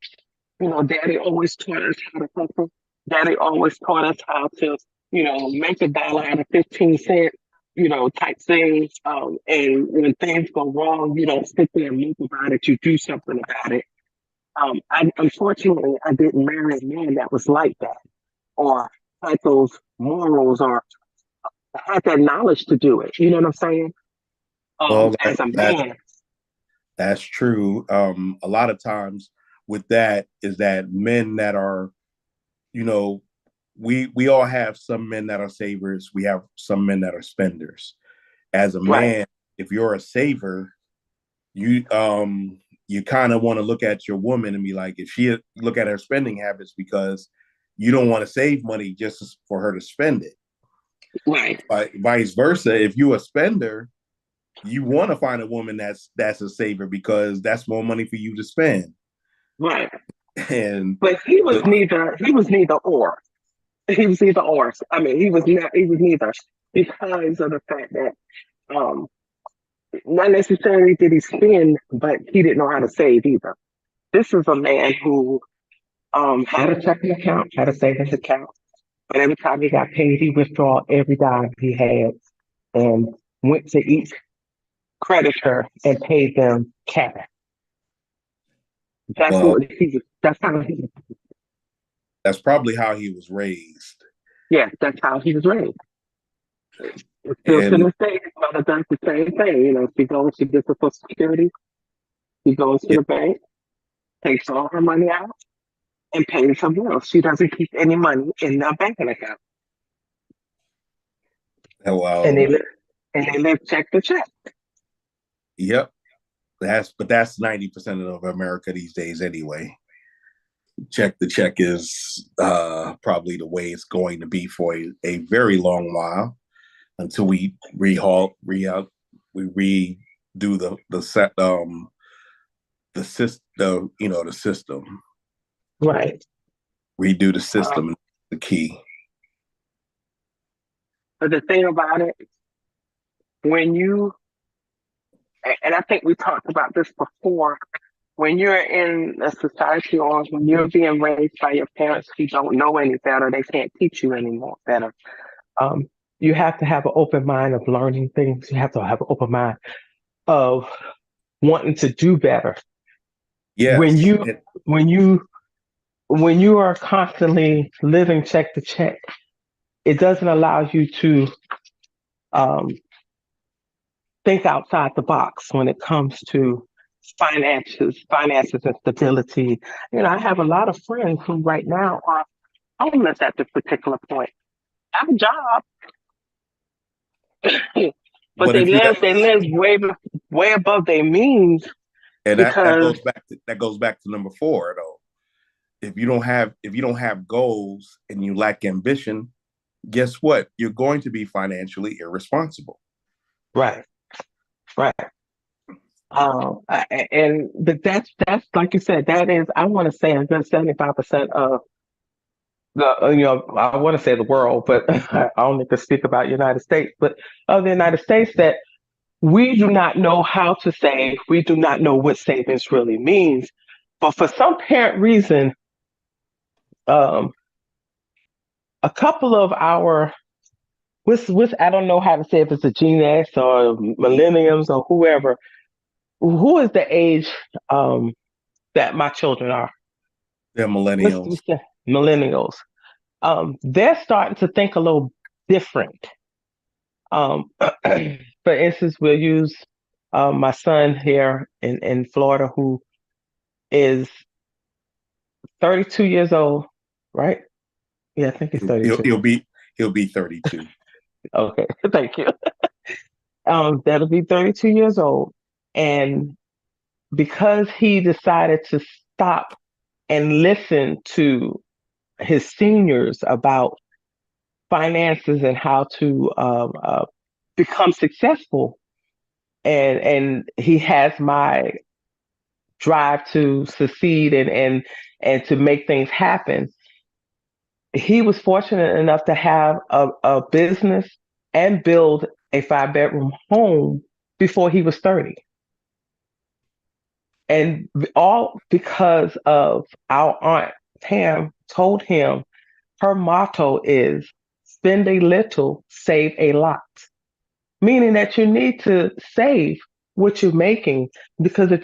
S4: daddy always taught us how to hustle. Daddy always taught us how to, make a dollar out of 15 cents, type things. And when things go wrong, you don't sit there and mope about it. You do something about it. Unfortunately, I didn't marry a man that was like that, or had those morals, or had that knowledge to do it. You know what I'm saying?
S3: Well,
S4: As a man,
S3: that's true. A lot of times with that is that men that are, we all have some men that are savers. We have some men that are spenders. As a
S4: right,
S3: man, if you're a saver, you kind of want to look at your woman and be like, if she look at her spending habits, because you don't want to save money just for her to spend it.
S4: right,
S3: Vice versa, if you a spender, you want to find a woman that's a saver, because that's more money for you to spend.
S4: right.
S3: And
S4: But he was neither. He was neither or. He was either or. I mean, he was not. He was neither, because of the fact that um, not necessarily did he spend, but he didn't know how to save either. This is a man who had a checking account, had a savings account, but every time he got paid, he withdrew every dime he had and went to each creditor and paid them cash. That's
S3: well,
S4: what he was. That's how he.
S3: that's probably how he was raised.
S4: Yeah, that's how he was raised. Still to
S3: And
S4: this day, his mother does the same thing. She goes, she gets her Social Security, she goes to
S3: yeah,
S4: the bank, takes all her money out, and pays her bills. She doesn't keep any money in their banking account, and
S3: well,
S4: they live and they live check to check.
S3: yep. That's 90% of America these days anyway. Check the check is probably the way it's going to be for a very long while, until we redo the set the system, the system,
S4: Right.
S3: redo the system, the key.
S4: But the thing about it, when you, and I think we talked about this before, when you're in a society, or when you're being raised by your parents who don't know any better, they can't teach you any more better. Um, you have to have an open mind of learning things. You have to have an open mind of wanting to do better. When
S3: Yes.
S4: you when you when you are constantly living check to check, it doesn't allow you to um, think outside the box when it comes to finances and stability. I have a lot of friends who right now are homeless at this particular point. Have a job, but
S3: But if you
S4: they live way above their means
S3: and that
S4: because
S3: goes back to number 4 though. If you don't have goals and you lack ambition, guess what? You're going to be financially irresponsible.
S4: right, right. But that's like you said, that is, I want to say a good 75% of the I want to say the world, but I only can speak about United States, but of the United States, that we do not know how to save. We do not know what savings really means. But for some apparent reason, um, a couple of our what's I don't know how to say if it's a Gen X or millenniums or whoever. Who is the age that my children are?
S3: They're millennials.
S4: What's the millennials? They're starting to think a little different. For instance, we'll use my son here in Florida, who is 32 years old, right? Yeah, I think he's
S3: He'll,
S4: 32.
S3: he'll be he'll be 32.
S4: Okay, thank you. That'll be 32 years old. And because he decided to stop and listen to his seniors about finances and how to become successful, and he has my drive to succeed and to make things happen. He was fortunate enough to have a business and build a 5-bedroom home before he was 30. And all because of our aunt Pam told him her motto is spend a little, save a lot. Meaning that you need to save what you're making, because if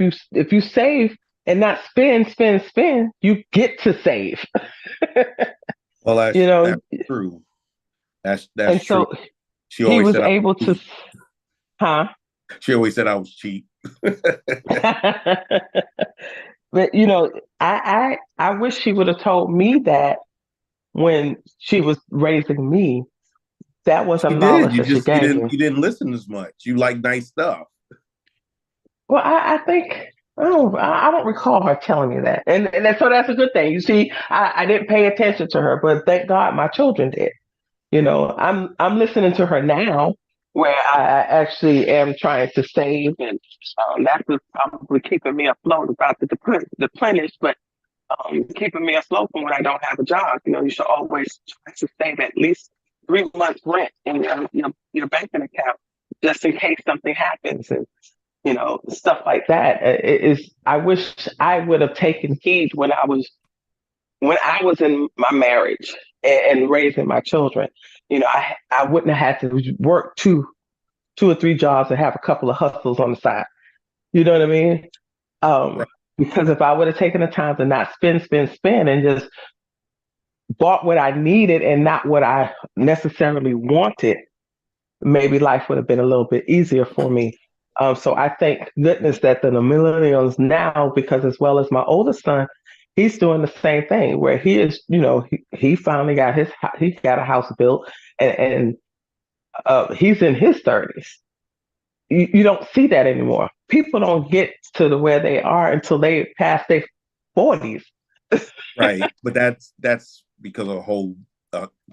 S4: you save and not spend, you get to save.
S3: Well,
S4: You know,
S3: that's true. That's
S4: and
S3: true.
S4: so
S3: She
S4: he
S3: always
S4: was
S3: said I
S4: able
S3: was
S4: to,
S3: cheap.
S4: huh?
S3: She always said I was cheap.
S4: But I wish she would have told me that when she was raising me. That was a
S3: She did.
S4: knowledge that she
S3: You
S4: gave
S3: didn't
S4: me.
S3: listen as much. You like nice stuff.
S4: Well, I think I don't recall her telling me that, so that's a good thing. You see, I didn't pay attention to her, but thank God my children did. I'm listening to her now, where I actually am trying to save, and that's what's probably keeping me afloat about the plenish, but keeping me afloat when I don't have a job. You should always try to save at least 3 months rent in your banking account, just in case something happens, and stuff like that. I wish I would have taken heed when I was in my marriage and raising my children. I wouldn't have had to work two or three jobs and have a couple of hustles on the side. You know what I mean?
S3: Right.
S4: Um, because if I would have taken the time to not spend, and just bought what I needed and not what I necessarily wanted, maybe life would have been a little bit easier for me. So I thank goodness that the millennials now, because as well as my oldest son, he's doing the same thing where he is, he finally got he got a house built, and he's in his 30s. You don't see that anymore. People don't get to where they are until they pass their 40s.
S3: Right. But that's because of whole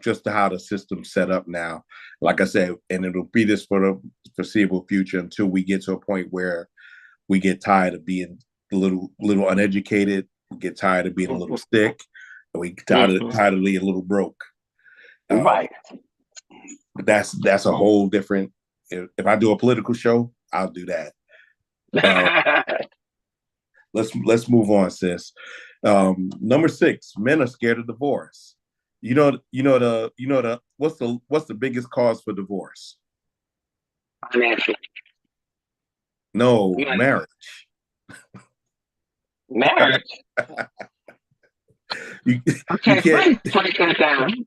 S3: just how the system's set up now. Like I said, and it'll be this for the foreseeable future until we get to a point where we get tired of being a little uneducated, we get tired of being a little sick, and we get tired of being a little broke.
S4: Right.
S3: But that's a whole different. If I do a political show, I'll do that. Let's move on, sis. Number 6, men are scared of divorce. What's the biggest cause for divorce?
S4: Financial.
S3: No,
S4: Money.
S3: marriage.
S4: Marriage.
S3: You
S4: Okay,
S3: can't.
S4: please break that down.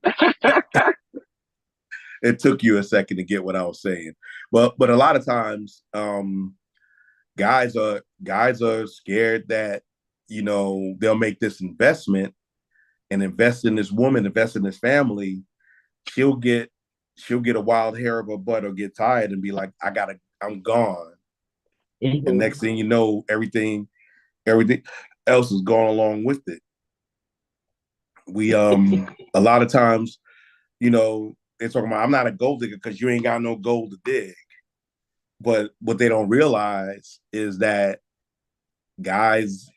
S3: It took you a second to get what I was saying, but a lot of times, guys are scared that they'll make this investment and invest in this woman, invest in this family. She'll get a wild hair of her butt or get tired and be like, I'm gone.
S4: Mm-hmm.
S3: And next thing you know, everything else is going along with it. We a lot of times, they're talking about, I'm not a gold digger because you ain't got no gold to dig. But what they don't realize is that guys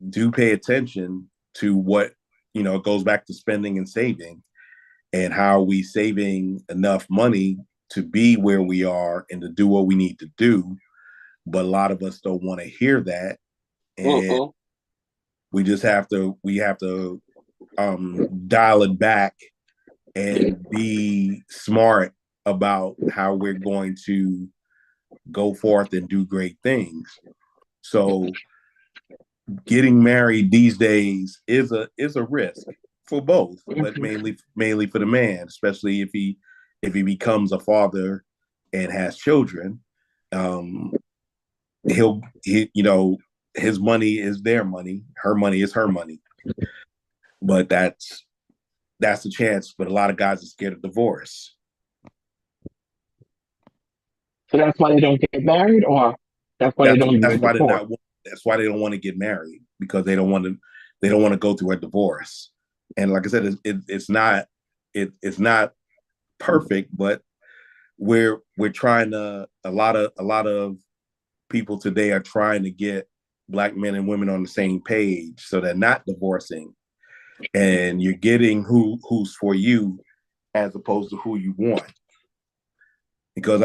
S3: do pay attention to what, it goes back to spending and saving, and how we saving enough money to be where we are and to do what we need to do. But a lot of us don't want to hear that. And we have to dial it back and be smart about how we're going to go forth and do great things. So getting married these days is a risk for both, but mainly for the man, especially if he becomes a father and has children. His money is their money, her money is her money. But that's a chance. But a lot of guys are scared of divorce.
S4: So that's why they don't get married, or that's why they don't
S3: That's
S4: get
S3: why
S4: divorced?
S3: that's why they don't want to get married, because they don't want to go through a divorce. And like I said, it's not perfect, but we're trying to, a lot of people today are trying to get Black men and women on the same page, so they're not divorcing, and you're getting who's for you as opposed to who you want. Because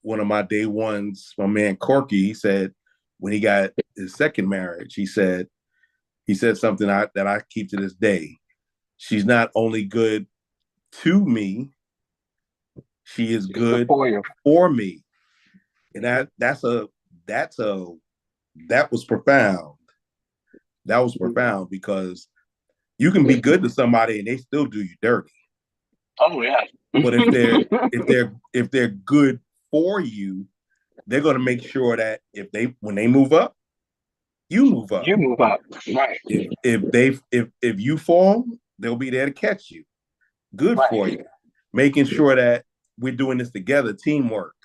S3: one of my day ones, my man Corky, he said when he got his second marriage, he said something that I keep to this day. She's not only good to me, she is good for me. And that was profound. That was profound, because you can be good to somebody and they still do you dirty.
S4: Oh yeah.
S3: But if they're good for you, they're going to make sure that when they move up, you move up.
S4: You move up, right?
S3: If you fall, they'll be there to catch you. Good for you. Making sure that we're doing this together, teamwork.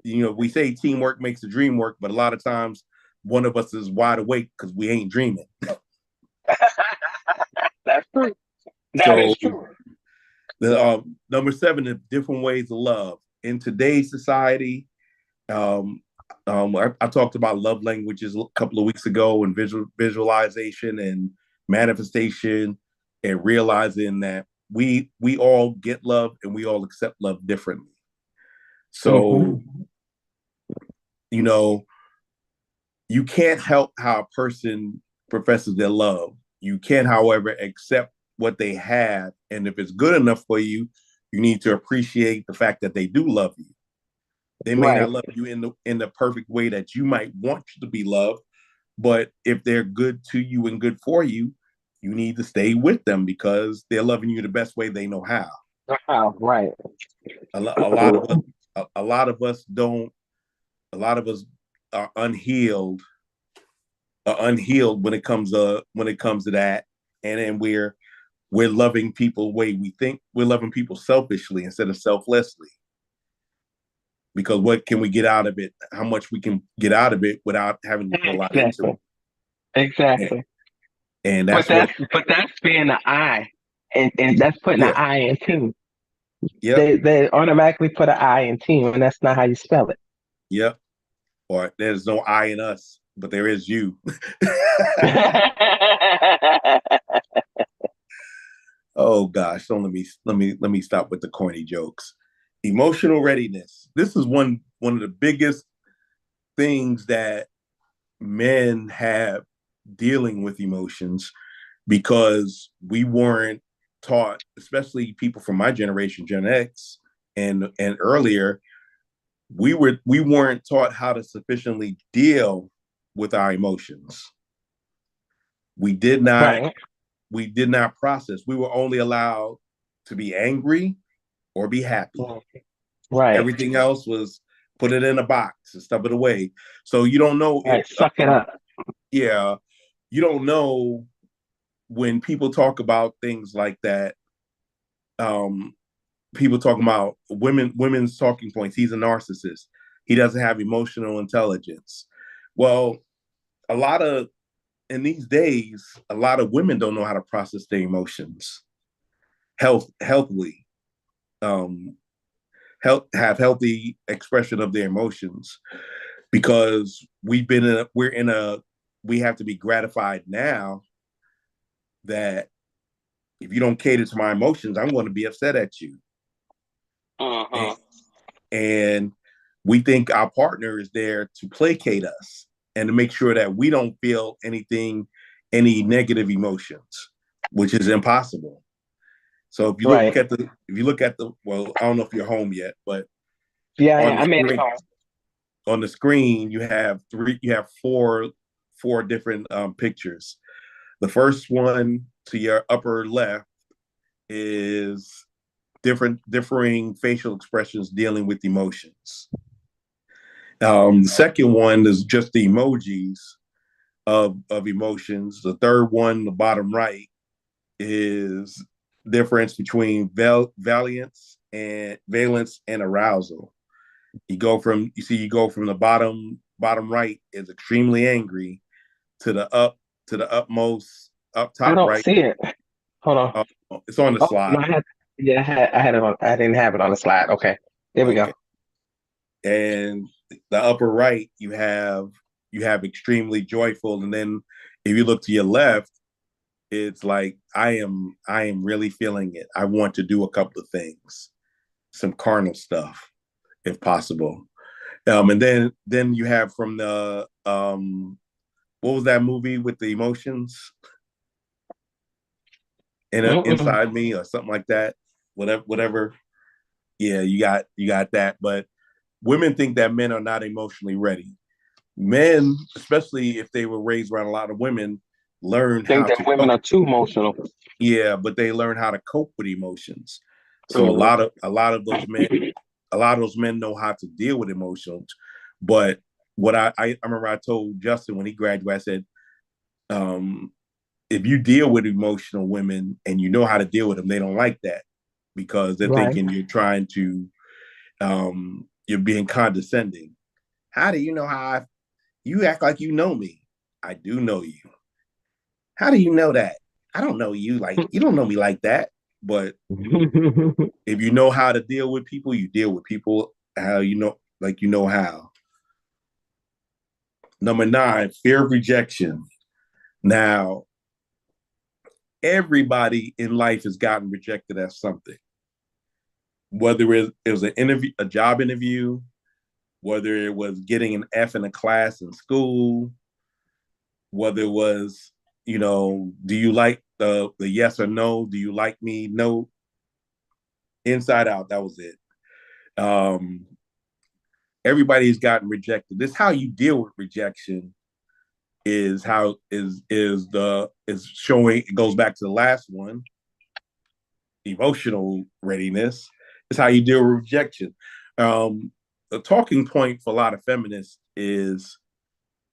S3: We say teamwork makes the dream work, but a lot of times one of us is wide awake because we ain't dreaming.
S4: That's true. That is true.
S3: The number 7 is different ways of love. In today's society, I talked about love languages a couple of weeks ago, and visualization and manifestation, and realizing that we all get love and we all accept love differently. So, you can't help how a person professes their love. You can, however, accept what they have. And if it's good enough for you, you need to appreciate the fact that they do love you. They may not love you in the perfect way that you might want to be loved, but if they're good to you and good for you, you need to stay with them because they're loving you the best way they know how.
S4: Right.
S3: A lot of us are unhealed when it comes to that, and then we're loving people the way we think. We're loving people selfishly instead of selflessly. Because what can we get out of it? How much we can get out of it without having to put a lot into it.
S4: Exactly.
S3: And
S4: that's being the I, and that's putting the I in team.
S3: Yeah.
S4: They automatically put an I in team, and that's not how you spell it.
S3: Yep. Or there's no I in us, but there is you. Oh gosh, don't let me stop with the corny jokes. Emotional readiness. This is one of the biggest things that men have dealing with emotions, because we weren't taught, especially people from my generation, Gen X and earlier, we weren't taught how to sufficiently deal with our emotions. We did not process. We were only allowed to be angry or be happy.
S4: Right.
S3: Everything else was put it in a box and stuff it away. So you don't know.
S4: Suck it up.
S3: Yeah. You don't know when people talk about things like that. People talking about women's talking points. He's a narcissist. He doesn't have emotional intelligence. Well, in these days, a lot of women don't know how to process their emotions healthily. Have healthy expression of their emotions, because we have to be gratified now that if you don't cater to my emotions, I'm going to be upset at you. And we think our partner is there to placate us and to make sure that we don't feel any negative emotions, which is impossible. So if you look
S4: Right.
S3: at the well, I don't know if you're home yet, but
S4: Yeah,
S3: on the
S4: I made it
S3: screen,
S4: home.
S3: you have four different pictures. The first one to your upper left is differing facial expressions dealing with emotions. The second one is just the emojis of emotions. The third one, the bottom right, is difference between valence and arousal. You go from the bottom right is extremely angry to the utmost up
S4: I
S3: top
S4: don't
S3: right.
S4: see it. Hold on.
S3: Uh, it's on the
S4: Oh no,
S3: slide.
S4: I had it on. I didn't have it on the slide. Okay, there we go.
S3: Okay. And the upper right, you have extremely joyful, and then if you look to your left, it's like I am really feeling it. I want to do a couple of things, some carnal stuff, if possible. And then you have from the what was that movie with the emotions inside me or something like that? Whatever. Yeah, you got that. But women think that men are not emotionally ready. Men, especially if they were raised around a lot of women, learn
S4: Think
S3: how
S4: that
S3: to
S4: women
S3: cope.
S4: are too emotional.
S3: Yeah, but they learn how to cope with emotions. So
S4: Mhm.
S3: a lot of those men know how to deal with emotions. But what I remember I told Justin when he graduated, I said, um, if you deal with emotional women and you know how to deal with them, they don't like that because they're
S4: Right.
S3: thinking you're trying to you're being condescending. How do you know you act like you know me? I do know you. How do you know that? I don't know you like you don't know me like that. But if you know how to deal with people, you deal with people how you know how. Number 9, fear of rejection. Now, everybody in life has gotten rejected at something. Whether it was a job interview, whether it was getting an F in a class in school, whether it was, do you like the yes or no? Do you like me? No. Inside out, that was it. Um, Everybody's gotten rejected. This is how you deal with rejection is how is showing it goes back to the last one, emotional readiness. Is how you deal with rejection. The talking point for a lot of feminists is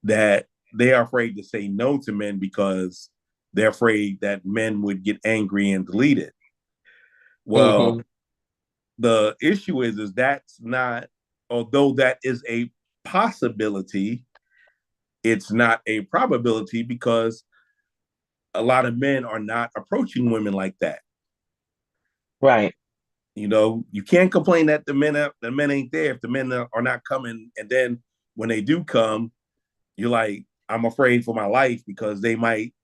S3: that they are afraid to say no to men because they're afraid that men would get angry and delete it. Well,
S4: Mhm.
S3: the issue is that's not, although that is a possibility, it's not a probability because a lot of men are not approaching women like that.
S4: Right.
S3: You can't complain that the men ain't there if the men are not coming. And then when they do come, you're like, I'm afraid for my life because they might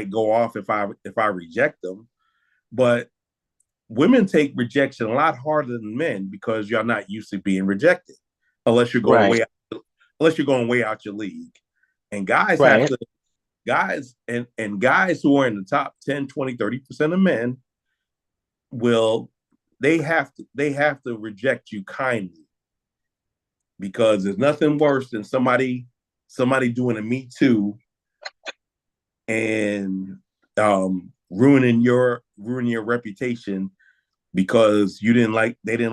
S3: go off if I reject them. But women take rejection a lot harder than men because you're not used to being rejected unless you're going
S4: Right.
S3: way unless you're going way out your league. And guys have
S4: Right.
S3: to guys and guys who are in the top 10, 20, 30% of men will they have to reject you kindly because there's nothing worse than somebody doing a me too and ruining your reputation because they didn't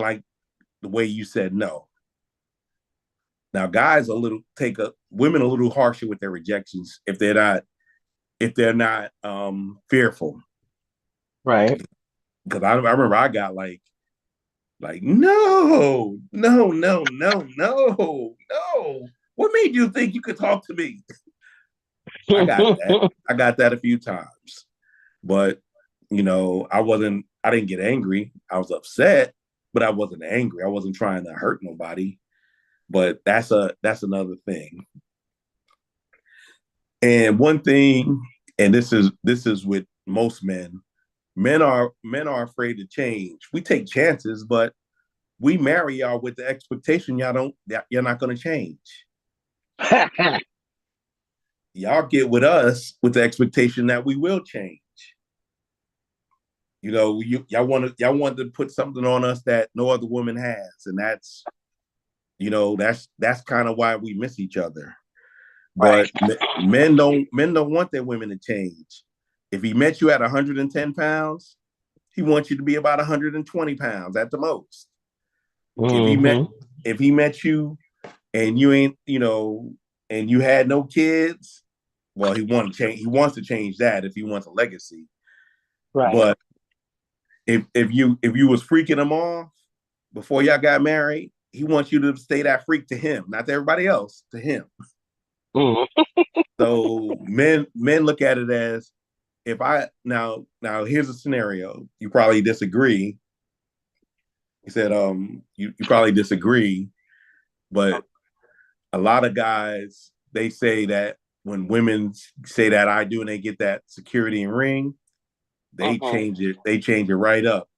S3: like the way you said no. Now guys take women a little harsher with their rejections if they're not fearful.
S4: Right.
S3: Because I remember I got no, no, no, no, no, no. What made you think you could talk to me? I got that. I got that a few times. But, I didn't get angry. I was upset, but I wasn't angry. I wasn't trying to hurt nobody. But that's another thing. And one thing, and this is with most men, men are afraid to change. We take chances, but we marry y'all with the expectation you're not going to change. Y'all get with us with the expectation that we will change. y'all want to put something on us that no other woman has, and that's that's kind of why we miss each other. But men don't want their women to change. If he met you at 110 pounds, he wants you to be about 120 pounds at the most.
S4: Mm-hmm.
S3: If he met you and you ain't, and you had no kids, well, he wants to change that if he wants a legacy.
S4: Right.
S3: But if you was freaking him off before y'all got married, he wants you to stay that freak to him, not to everybody else, to him.
S4: Mm-hmm.
S3: So men look at it as, if I now here's a scenario. You probably disagree. He said, you probably disagree, but a lot of guys, they say that when women say that I do and they get that security and ring, they change it. They change it right up.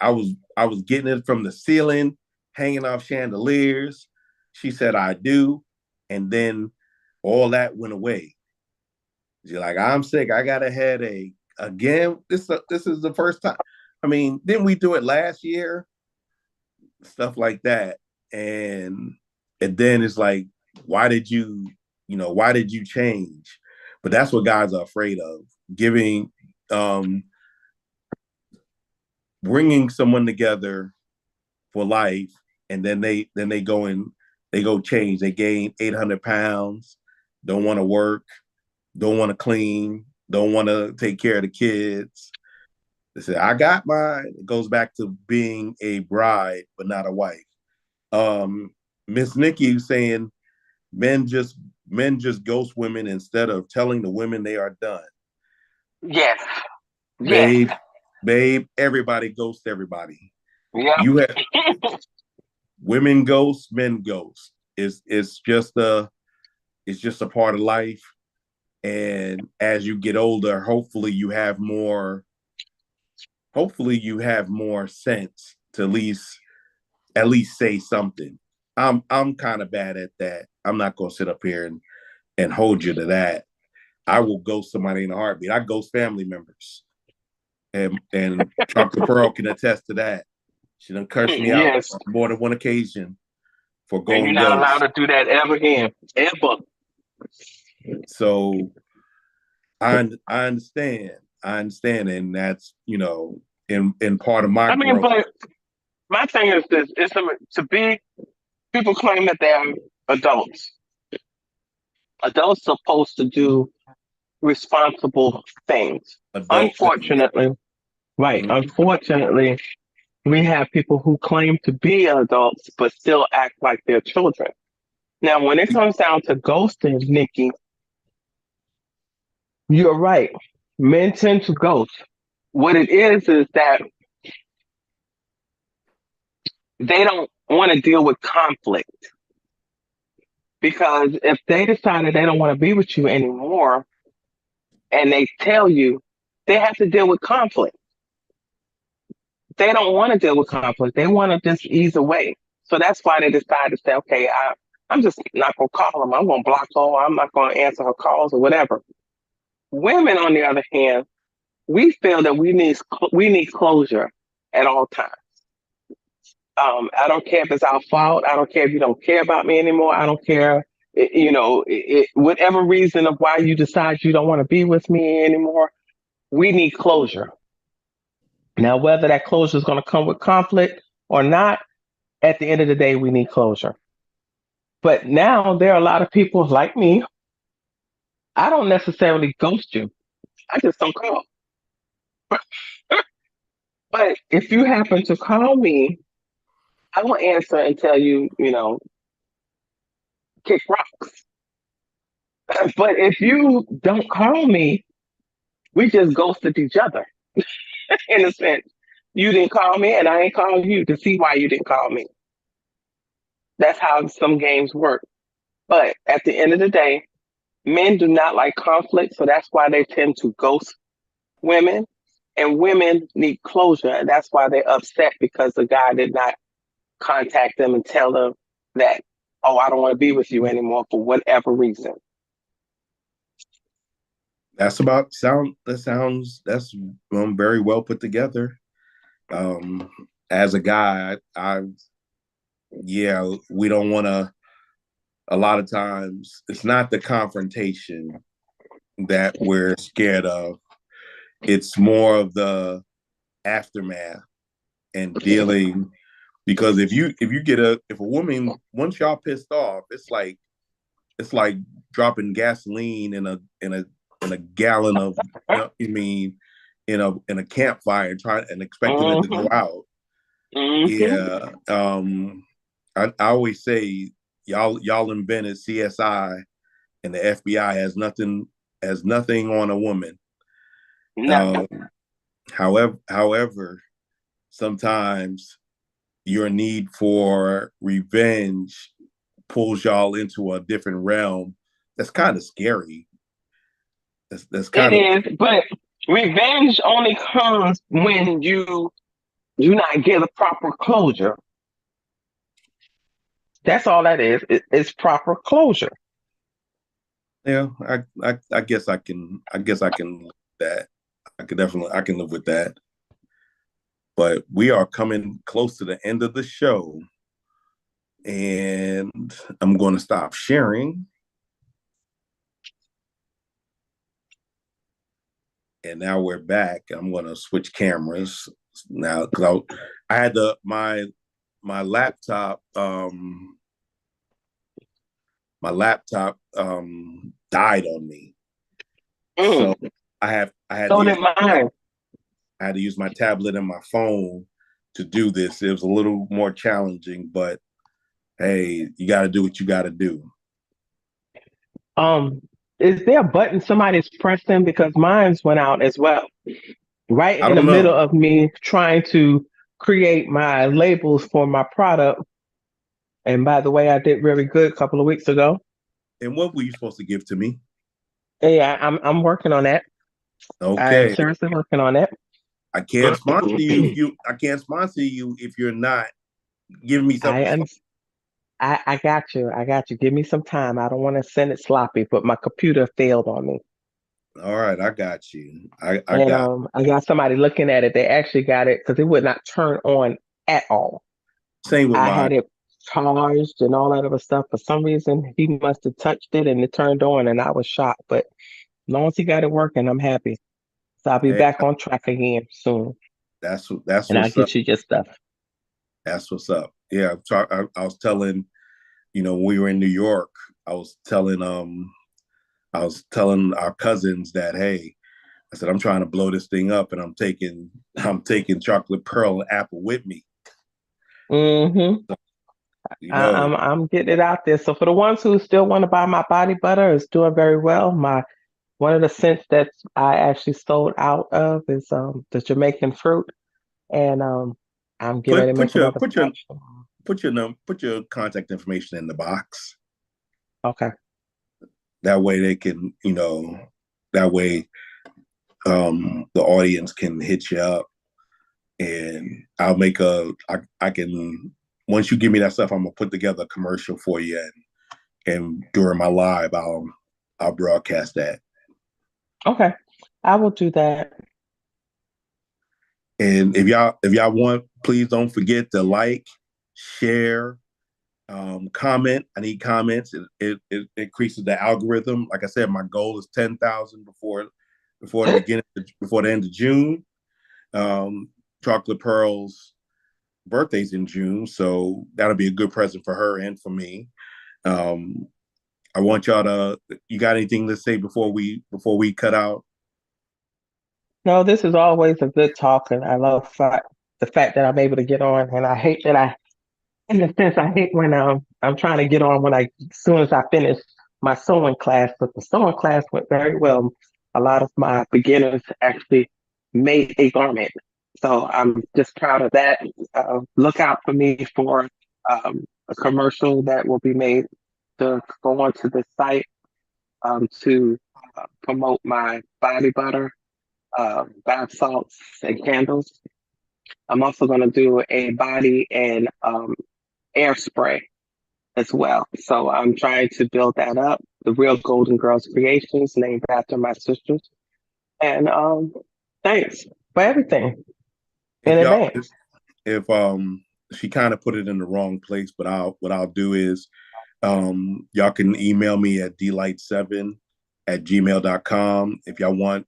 S3: I was getting it from the ceiling, hanging off chandeliers. She said I do, and then all that went away. You're like, I'm sick. I got a headache again. This is the first time. I mean, didn't we do it last year? Stuff like that, and then it's like, why did you change? But that's what guys are afraid of, giving, bringing someone together for life, and then they go change. They gain 800 pounds, don't want to work, don't want to clean, don't want to take care of the kids. They say, I got mine. It goes back to being a bride, but not a wife. Miss Nikki saying men just ghost women instead of telling the women they are done.
S4: Yes.
S3: Babe, everybody ghosts everybody.
S4: Yeah.
S3: You have women ghost, men ghost. It's just a part of life. And as you get older, hopefully you have more sense to at least say something. I'm kind of bad at that. I'm not gonna sit up here and hold you to that. I will ghost somebody in a heartbeat. I ghost family members. And Dr. Pearl can attest to that. She done cursed me out on more than one occasion for going.
S4: And you're not allowed to do that ever again. Ever.
S3: So I understand. And that's, in part of my growth.
S4: But my thing is this: people claim that they're adults. Adults are supposed to do responsible things. Unfortunately, right? Mm-hmm. Unfortunately, we have people who claim to be adults but still act like they're children. Now, when it comes down to ghosting, Nikki, you're right. Men tend to ghost. What it is that they don't want to deal with conflict. Because if they decided they don't want to be with you anymore and they tell you, they have to deal with conflict. They don't want to deal with conflict. They want to just ease away. So that's why they decide to say, okay, I'm just not going to call them. I'm going to block her. I'm not going to answer her calls or whatever. Women, on the other hand, we feel that we need closure at all times. I don't care if it's our fault. I don't care if you don't care about me anymore. I don't care, whatever reason of why you decide you don't want to be with me anymore. We need closure. Now, whether that closure is going to come with conflict or not, at the end of the day, we need closure. But now there are a lot of people like me. I don't necessarily ghost you. I just don't call. But if you happen to call me, I will answer and tell you, kick rocks. But if you don't call me, we just ghosted each other. In a sense, you didn't call me and I ain't called you to see why you didn't call me. That's how some games work. But at the end of the day, men do not like conflict, so that's why they tend to ghost women. And women need closure, and that's why they're upset because the guy did not contact them and tell them that, oh, I don't want to be with you anymore for whatever reason.
S3: That's very well put together. Um, as a guy, yeah, we don't want to. A lot of times, it's not the confrontation that we're scared of. It's more of the aftermath and dealing. Because if a woman, once y'all pissed off, it's like dropping gasoline in a gallon of, you mean, in a campfire, trying and expecting it to go out. Yeah. I always say, y'all invented CSI, and the FBI has nothing on a woman.
S4: No.
S3: However, sometimes your need for revenge pulls y'all into a different realm. That's kind of scary. That's
S4: It
S3: kind of
S4: is, but revenge only comes when you do not give the proper closure. That's all that is. It's proper closure.
S3: yeah. I guess I can live with that. I can live with that. But we are coming close to the end of the show, and I'm going to stop sharing. And now we're back. I'm going to switch cameras now because I had my laptop died on me, so I had to
S4: So
S3: use
S4: did mine.
S3: my tablet and my phone to do this. It was a little more challenging, but hey, you got to do what you got to do.
S4: Um, is there a button somebody's pressing? Because mine's went out as well. Right
S3: I
S4: in the
S3: don't
S4: middle
S3: know.
S4: of me trying to create my labels for my product. And by the way, I did really good a couple of weeks ago.
S3: And what were you supposed to give to me?
S4: Yeah, I'm working on that. I am
S3: Okay,
S4: seriously working on it.
S3: I can't sponsor you if you're not giving me
S4: I
S3: something.
S4: un- I got you. I got you. Give me some time. I don't want to send it sloppy, but my computer failed on me.
S3: All right, I got you. I
S4: And
S3: got
S4: I got somebody looking at it. They actually got it because it would not turn on at all.
S3: same with
S4: I
S3: mine.
S4: had it charged and all that other stuff. For some reason, he must have touched it and it turned on, and I was shocked. But as long as he got it working, I'm happy. So I'll be
S3: Hey,
S4: back on track again soon,
S3: that's
S4: and I'll
S3: what's up.
S4: get you your stuff.
S3: That's what's up. Yeah, I was telling, when we were in New York, I was telling our cousins that, hey, I said I'm trying to blow this thing up, and I'm taking chocolate pearl and apple with me.
S4: Hmm
S3: You know,
S4: I'm getting it out there. So for the ones who still want to buy my body butter, it's doing very well. My one of the scents that I actually sold out of is the Jamaican fruit, and I'm getting ready
S3: put
S4: to make
S3: put your
S4: another
S3: put your
S4: batch.
S3: put your contact information in the box.
S4: Okay.
S3: That way they can, that way the audience can hit you up, and I'll make I can, once you give me that stuff, I'm gonna put together a commercial for you, and during my live, I'll broadcast that.
S4: Okay. I will do that.
S3: And if y'all want, please don't forget to like, share, comment. I need comments. It increases the algorithm. Like I said, my goal is 10,000 before the end of June. Um, Chocolate Pearl's birthday's in June, so that'll be a good present for her and for me. Um, I want y'all to. You got anything to say before we cut out?
S4: No, this is always a good talk, and I love the fact that I'm able to get on. And I hate that in a sense, I hate when I'm trying to get on when as soon as I finish my sewing class. But the sewing class went very well. A lot of my beginners actually made a garment, so I'm just proud of that. Look out for me for a commercial that will be made to go onto the site to promote my body butter, bath salts, and candles. I'm also going to do a body and air spray as well. So I'm trying to build that up. The Real Golden Girls Creations, named after my sisters. And thanks for everything in
S3: If y'all,
S4: advance.
S3: if she kind of put it in the wrong place, but what I'll do is y'all can email me at dlight7@gmail.com. If y'all want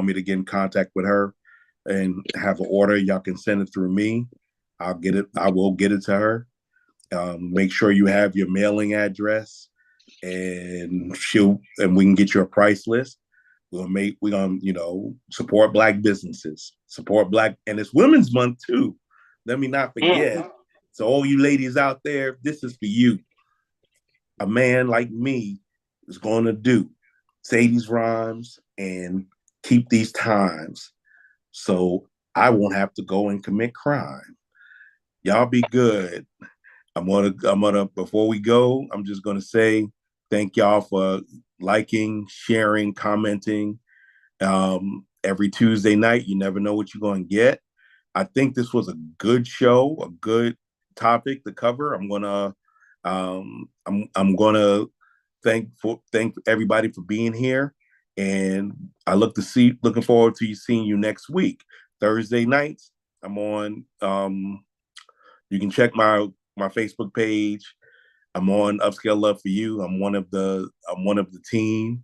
S3: me to get in contact with her and have an order, y'all can send it through me. I will get it to her. Make sure you have your mailing address, and we can get you a price list. We're gonna, support Black businesses, support Black, and it's Women's Month too. Let me not forget. So all you ladies out there, this is for you. A man like me is going to say these rhymes and keep these times, so I won't have to go and commit crime. Y'all be good. I'm gonna before we go, I'm just gonna say thank y'all for liking, sharing, commenting. Every Tuesday night, you never know what you're gonna get. I think this was a good show, a good topic to cover. I'm gonna thank everybody for being here, and looking forward to seeing you next week. Thursday nights, I'm on. You can check my Facebook page. I'm on Upscale Love for You. I'm one of the team.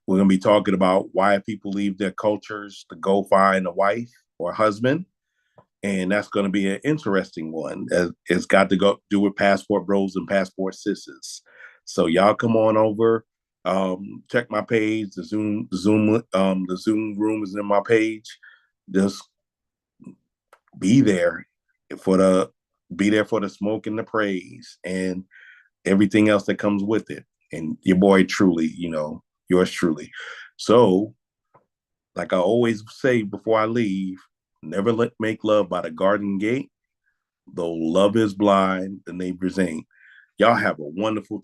S3: We're gonna be talking about why people leave their cultures to go find a wife or a husband, and that's going to be an interesting one. It's got to do with passport bros and passport sisters. So y'all come on over. Check my page. The Zoom room is in my page. Just be there for the smoke and the praise and everything else that comes with it. And your boy truly, yours truly. So, like I always say before I leave, never make love by the garden gate. Though love is blind, the neighbors ain't. Y'all have a wonderful